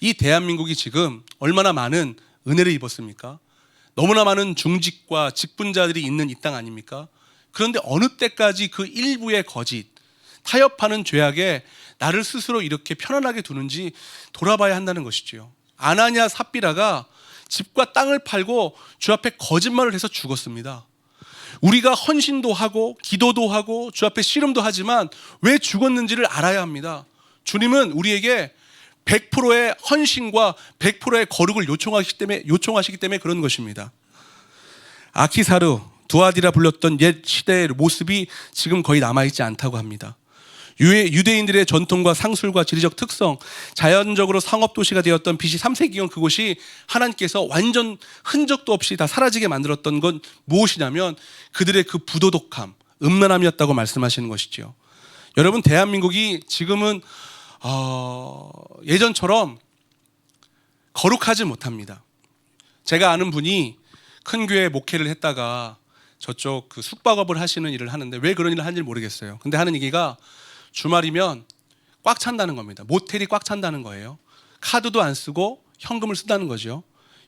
이 대한민국이 지금 얼마나 많은 은혜를 입었습니까? 너무나 많은 중직과 직분자들이 있는 이 땅 아닙니까? 그런데 어느 때까지 그 일부의 거짓, 타협하는 죄악에 나를 스스로 이렇게 편안하게 두는지 돌아봐야 한다는 것이지요. 아나니아 삽비라가 집과 땅을 팔고 주 앞에 거짓말을 해서 죽었습니다. 우리가 헌신도 하고 기도도 하고 주 앞에 씨름도 하지만 왜 죽었는지를 알아야 합니다. 주님은 우리에게 100%의 헌신과 100%의 거룩을 요청하시기 때문에 그런 것입니다. 아키사르 두아디라 불렸던 옛 시대의 모습이 지금 거의 남아있지 않다고 합니다. 유대인들의 전통과 상술과 지리적 특성, 자연적으로 상업도시가 되었던 BC 3세기경 그곳이 하나님께서 완전 흔적도 없이 다 사라지게 만들었던 건 무엇이냐면 그들의 그 부도덕함, 음란함이었다고 말씀하시는 것이죠. 여러분, 대한민국이 지금은 예전처럼 거룩하지 못합니다. 제가 아는 분이 큰 교회 목회를 했다가 저쪽 그 숙박업을 하시는 일을 하는데 왜 그런 일을 하는지 모르겠어요. 근데 하는 얘기가 주말이면 꽉 찬다는 겁니다. 모텔이 꽉 찬다는 거예요. 카드도 안 쓰고 현금을 쓴다는 거죠.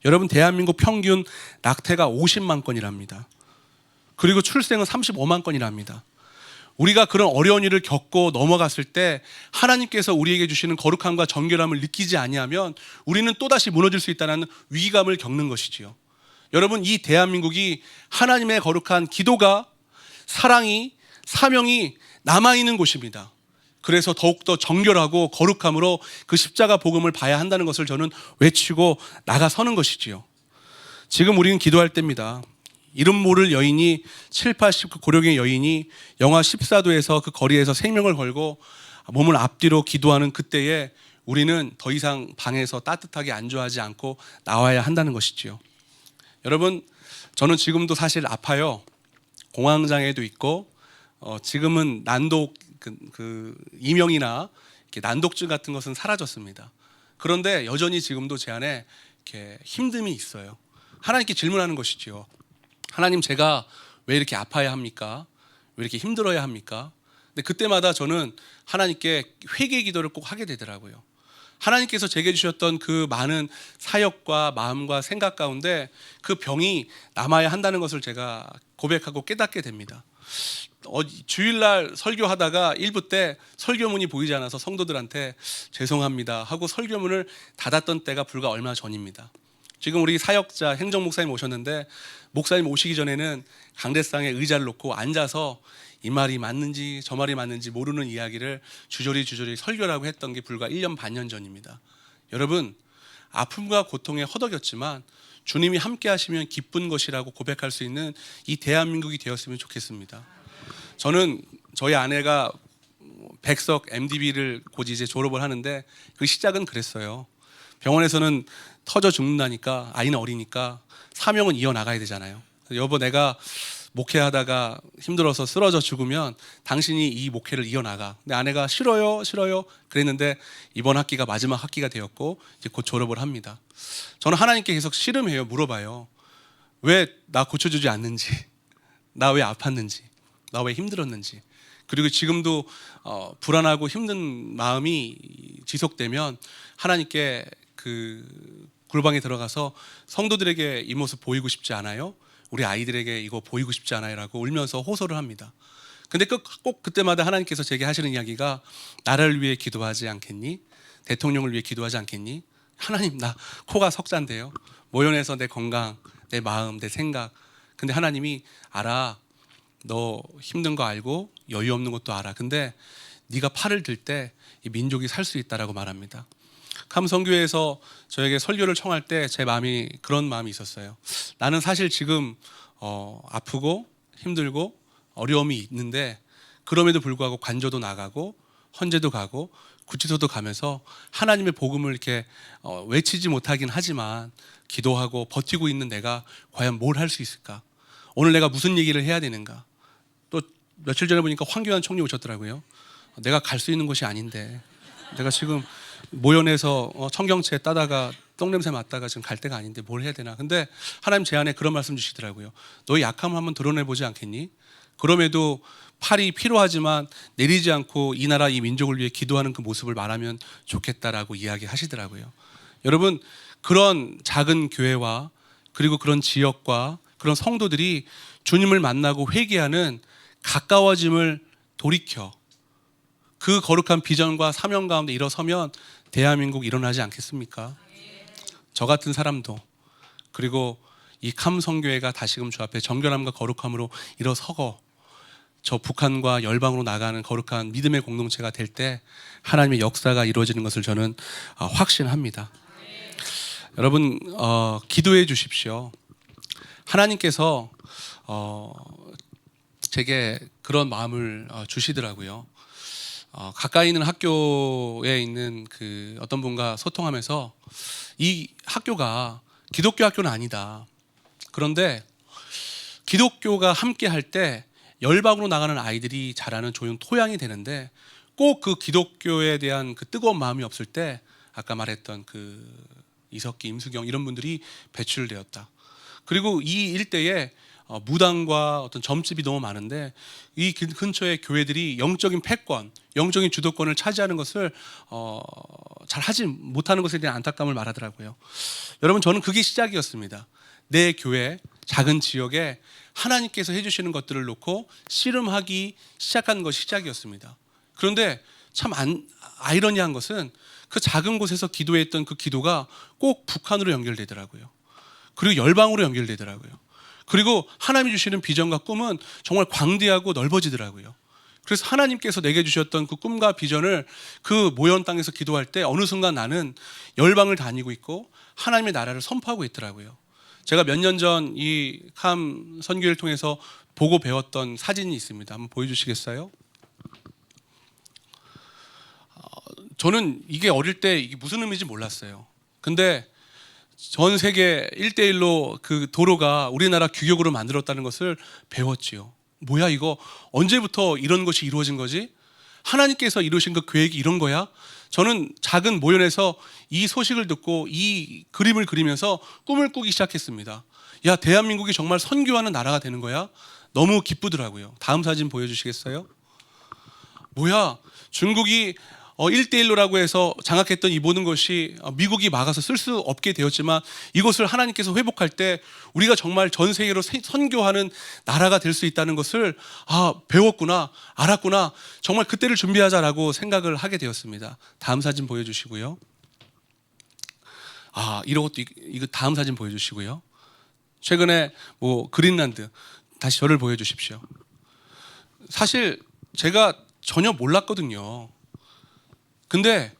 여러분, 대한민국 평균 낙태가 50만 건이랍니다. 그리고 출생은 35만 건이랍니다. 우리가 그런 어려운 일을 겪고 넘어갔을 때 하나님께서 우리에게 주시는 거룩함과 정결함을 느끼지 아니하면 우리는 또다시 무너질 수 있다는 위기감을 겪는 것이지요. 여러분, 이 대한민국이 하나님의 거룩한 기도가, 사랑이, 사명이 남아있는 곳입니다. 그래서 더욱더 정결하고 거룩함으로 그 십자가 복음을 봐야 한다는 것을 저는 외치고 나가서는 것이지요. 지금 우리는 기도할 때입니다. 이름 모를 여인이 7, 80 그 고령의 여인이 영하 14도에서 그 거리에서 생명을 걸고 몸을 앞뒤로 기도하는 그때에 우리는 더 이상 방에서 따뜻하게 안주하지 않고 나와야 한다는 것이지요. 여러분, 저는 지금도 사실 아파요. 공황장애도 있고 지금은 난독 이명이나 이렇게 난독증 같은 것은 사라졌습니다. 그런데 여전히 지금도 제 안에 이렇게 힘듦이 있어요. 하나님께 질문하는 것이지요. 하나님, 제가 왜 이렇게 아파야 합니까? 왜 이렇게 힘들어야 합니까? 근데 그때마다 저는 하나님께 회개 기도를 꼭 하게 되더라고요. 하나님께서 제게 주셨던 그 많은 사역과 마음과 생각 가운데 그 병이 남아야 한다는 것을 제가 고백하고 깨닫게 됩니다. 주일날 설교하다가 일부 때 설교문이 보이지 않아서 성도들한테 죄송합니다 하고 설교문을 닫았던 때가 불과 얼마 전입니다. 지금 우리 사역자 행정 목사님 오셨는데 목사님 오시기 전에는 강대상에 의자를 놓고 앉아서 이 말이 맞는지 저 말이 맞는지 모르는 이야기를 주저리 설교라고 했던 게 불과 1년 반년 전입니다. 여러분, 아픔과 고통에 허덕였지만 주님이 함께 하시면 기쁜 것이라고 고백할 수 있는 이 대한민국이 되었으면 좋겠습니다. 저는 저희 아내가 백석 MDB를 곧 이제 졸업을 하는데 그 시작은 그랬어요. 병원에서는 터져 죽는다니까, 아이는 어리니까 사명은 이어나가야 되잖아요. 여보, 내가 목회하다가 힘들어서 쓰러져 죽으면 당신이 이 목회를 이어나가. 근데 아내가 싫어요 그랬는데 이번 학기가 마지막 학기가 되었고 이제 곧 졸업을 합니다. 저는 하나님께 계속 씨름해요. 물어봐요. 왜 나 고쳐주지 않는지, 나 왜 아팠는지, 나 왜 힘들었는지. 그리고 지금도 불안하고 힘든 마음이 지속되면 하나님께 그 굴방에 들어가서 성도들에게 이 모습 보이고 싶지 않아요? 우리 아이들에게 이거 보이고 싶지 않아요? 라고 울면서 호소를 합니다. 근데 꼭 그때마다 하나님께서 제게 하시는 이야기가 나라를 위해 기도하지 않겠니? 대통령을 위해 기도하지 않겠니? 하나님, 나 코가 석잔데요. 모연에서 내 건강, 내 마음, 내 생각. 근데 하나님이 알아. 너 힘든 거 알고 여유 없는 것도 알아. 근데 네가 팔을 들 때 이 민족이 살 수 있다라고 말합니다. 감성교회에서 저에게 설교를 청할 때 제 마음이 그런 마음이 있었어요. 나는 사실 지금 아프고 힘들고 어려움이 있는데 그럼에도 불구하고 관저도 나가고 헌재도 가고 구치소도 가면서 하나님의 복음을 이렇게 외치지 못하긴 하지만 기도하고 버티고 있는 내가 과연 뭘 할 수 있을까? 오늘 내가 무슨 얘기를 해야 되는가? 또 며칠 전에 보니까 황교안 총리 오셨더라고요. 내가 갈 수 있는 곳이 아닌데 내가 지금 모연에서 청경채 따다가 똥냄새 맡다가 지금 갈 때가 아닌데 뭘 해야 되나. 근데 하나님 제 안에 그런 말씀 주시더라고요. 너의 약함을 한번 드러내보지 않겠니? 그럼에도 팔이 필요하지만 내리지 않고 이 나라 이 민족을 위해 기도하는 그 모습을 말하면 좋겠다라고 이야기하시더라고요. 여러분, 그런 작은 교회와 그리고 그런 지역과 그런 성도들이 주님을 만나고 회개하는 가까워짐을 돌이켜 그 거룩한 비전과 사명 가운데 일어서면 대한민국 일어나지 않겠습니까? 저 같은 사람도, 그리고 이 캄성교회가 다시금 주 앞에 정결함과 거룩함으로 일어서고 저 북한과 열방으로 나가는 거룩한 믿음의 공동체가 될 때 하나님의 역사가 이루어지는 것을 저는 확신합니다. 여러분, 기도해 주십시오. 하나님께서 제게 그런 마음을 주시더라고요. 가까이 있는 학교에 있는 그 어떤 분과 소통하면서 이 학교가 기독교 학교는 아니다. 그런데 기독교가 함께 할 때 열방으로 나가는 아이들이 자라는 좋은 토양이 되는데 꼭 그 기독교에 대한 그 뜨거운 마음이 없을 때 아까 말했던 그 이석기, 임수경 이런 분들이 배출되었다. 그리고 이 일대에 무당과 어떤 점집이 너무 많은데 이 근처에 교회들이 영적인 패권, 영적인 주도권을 차지하는 것을 잘 하지 못하는 것에 대한 안타까움을 말하더라고요. 여러분, 저는 그게 시작이었습니다. 내 교회, 작은 지역에 하나님께서 해주시는 것들을 놓고 씨름하기 시작한 것이 시작이었습니다. 그런데 참 아이러니한 것은 그 작은 곳에서 기도했던 그 기도가 꼭 북한으로 연결되더라고요. 그리고 열방으로 연결되더라고요. 그리고 하나님이 주시는 비전과 꿈은 정말 광대하고 넓어지더라고요. 그래서 하나님께서 내게 주셨던 그 꿈과 비전을 그 모현 땅에서 기도할 때 어느 순간 나는 열방을 다니고 있고 하나님의 나라를 선포하고 있더라고요. 제가 몇 년 전 이 캄 선교를 통해서 보고 배웠던 사진이 있습니다. 한번 보여주시겠어요? 저는 이게 어릴 때 이게 무슨 의미인지 몰랐어요. 근데 전 세계 1대1로 그 도로가 우리나라 규격으로 만들었다는 것을 배웠지요. 뭐야 이거 언제부터 이런 것이 이루어진 거지? 하나님께서 이루신 그 계획이 이런 거야? 저는 작은 모연에서 이 소식을 듣고 이 그림을 그리면서 꿈을 꾸기 시작했습니다. 야, 대한민국이 정말 선교하는 나라가 되는 거야? 너무 기쁘더라고요. 다음 사진 보여주시겠어요? 뭐야, 중국이 1대1로라고 해서 장악했던 이 모든 것이 미국이 막아서 쓸 수 없게 되었지만 이것을 하나님께서 회복할 때 우리가 정말 전 세계로 선교하는 나라가 될 수 있다는 것을 배웠구나, 알았구나, 정말 그때를 준비하자라고 생각을 하게 되었습니다. 다음 사진 보여주시고요. 이런 것도 이거 다음 사진 보여주시고요. 최근에 그린란드, 다시 저를 보여주십시오. 사실 제가 전혀 몰랐거든요. 근데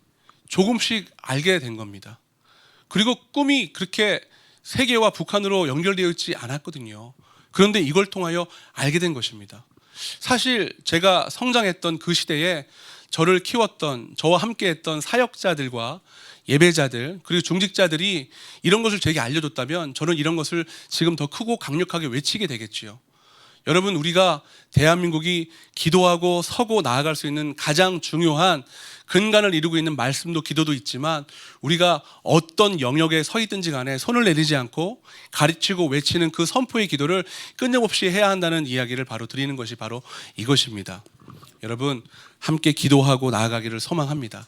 조금씩 알게 된 겁니다. 그리고 꿈이 그렇게 세계와 북한으로 연결되어 있지 않았거든요. 그런데 이걸 통하여 알게 된 것입니다. 사실 제가 성장했던 그 시대에 저를 키웠던, 저와 함께했던 사역자들과 예배자들 그리고 중직자들이 이런 것을 제게 알려줬다면 저는 이런 것을 지금 더 크고 강력하게 외치게 되겠지요. 여러분, 우리가 대한민국이 기도하고 서고 나아갈 수 있는 가장 중요한 근간을 이루고 있는 말씀도 기도도 있지만 우리가 어떤 영역에 서 있든지 간에 손을 내리지 않고 가르치고 외치는 그 선포의 기도를 끊임없이 해야 한다는 이야기를 바로 드리는 것이 바로 이것입니다. 여러분, 함께 기도하고 나아가기를 소망합니다.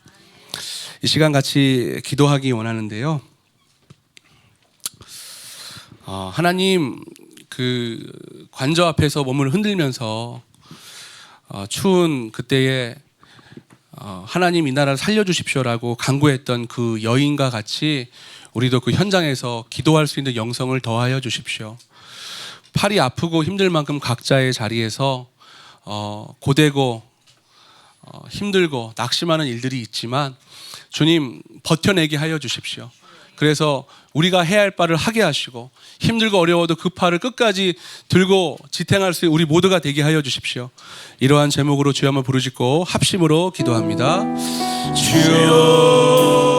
이 시간 같이 기도하기 원하는데요. 하나님, 그 관저 앞에서 몸을 흔들면서 추운 그때에 하나님 이 나라를 살려주십시오라고 간구했던 그 여인과 같이 우리도 그 현장에서 기도할 수 있는 영성을 더하여 주십시오. 팔이 아프고 힘들 만큼 각자의 자리에서 고되고 힘들고 낙심하는 일들이 있지만 주님 버텨내게 하여 주십시오. 그래서 우리가 해야 할 바를 하게 하시고 힘들고 어려워도 그 팔을 끝까지 들고 지탱할 수 있는 우리 모두가 되게 하여 주십시오. 이러한 제목으로 주여 한번 부르짖고 합심으로 기도합니다. 주여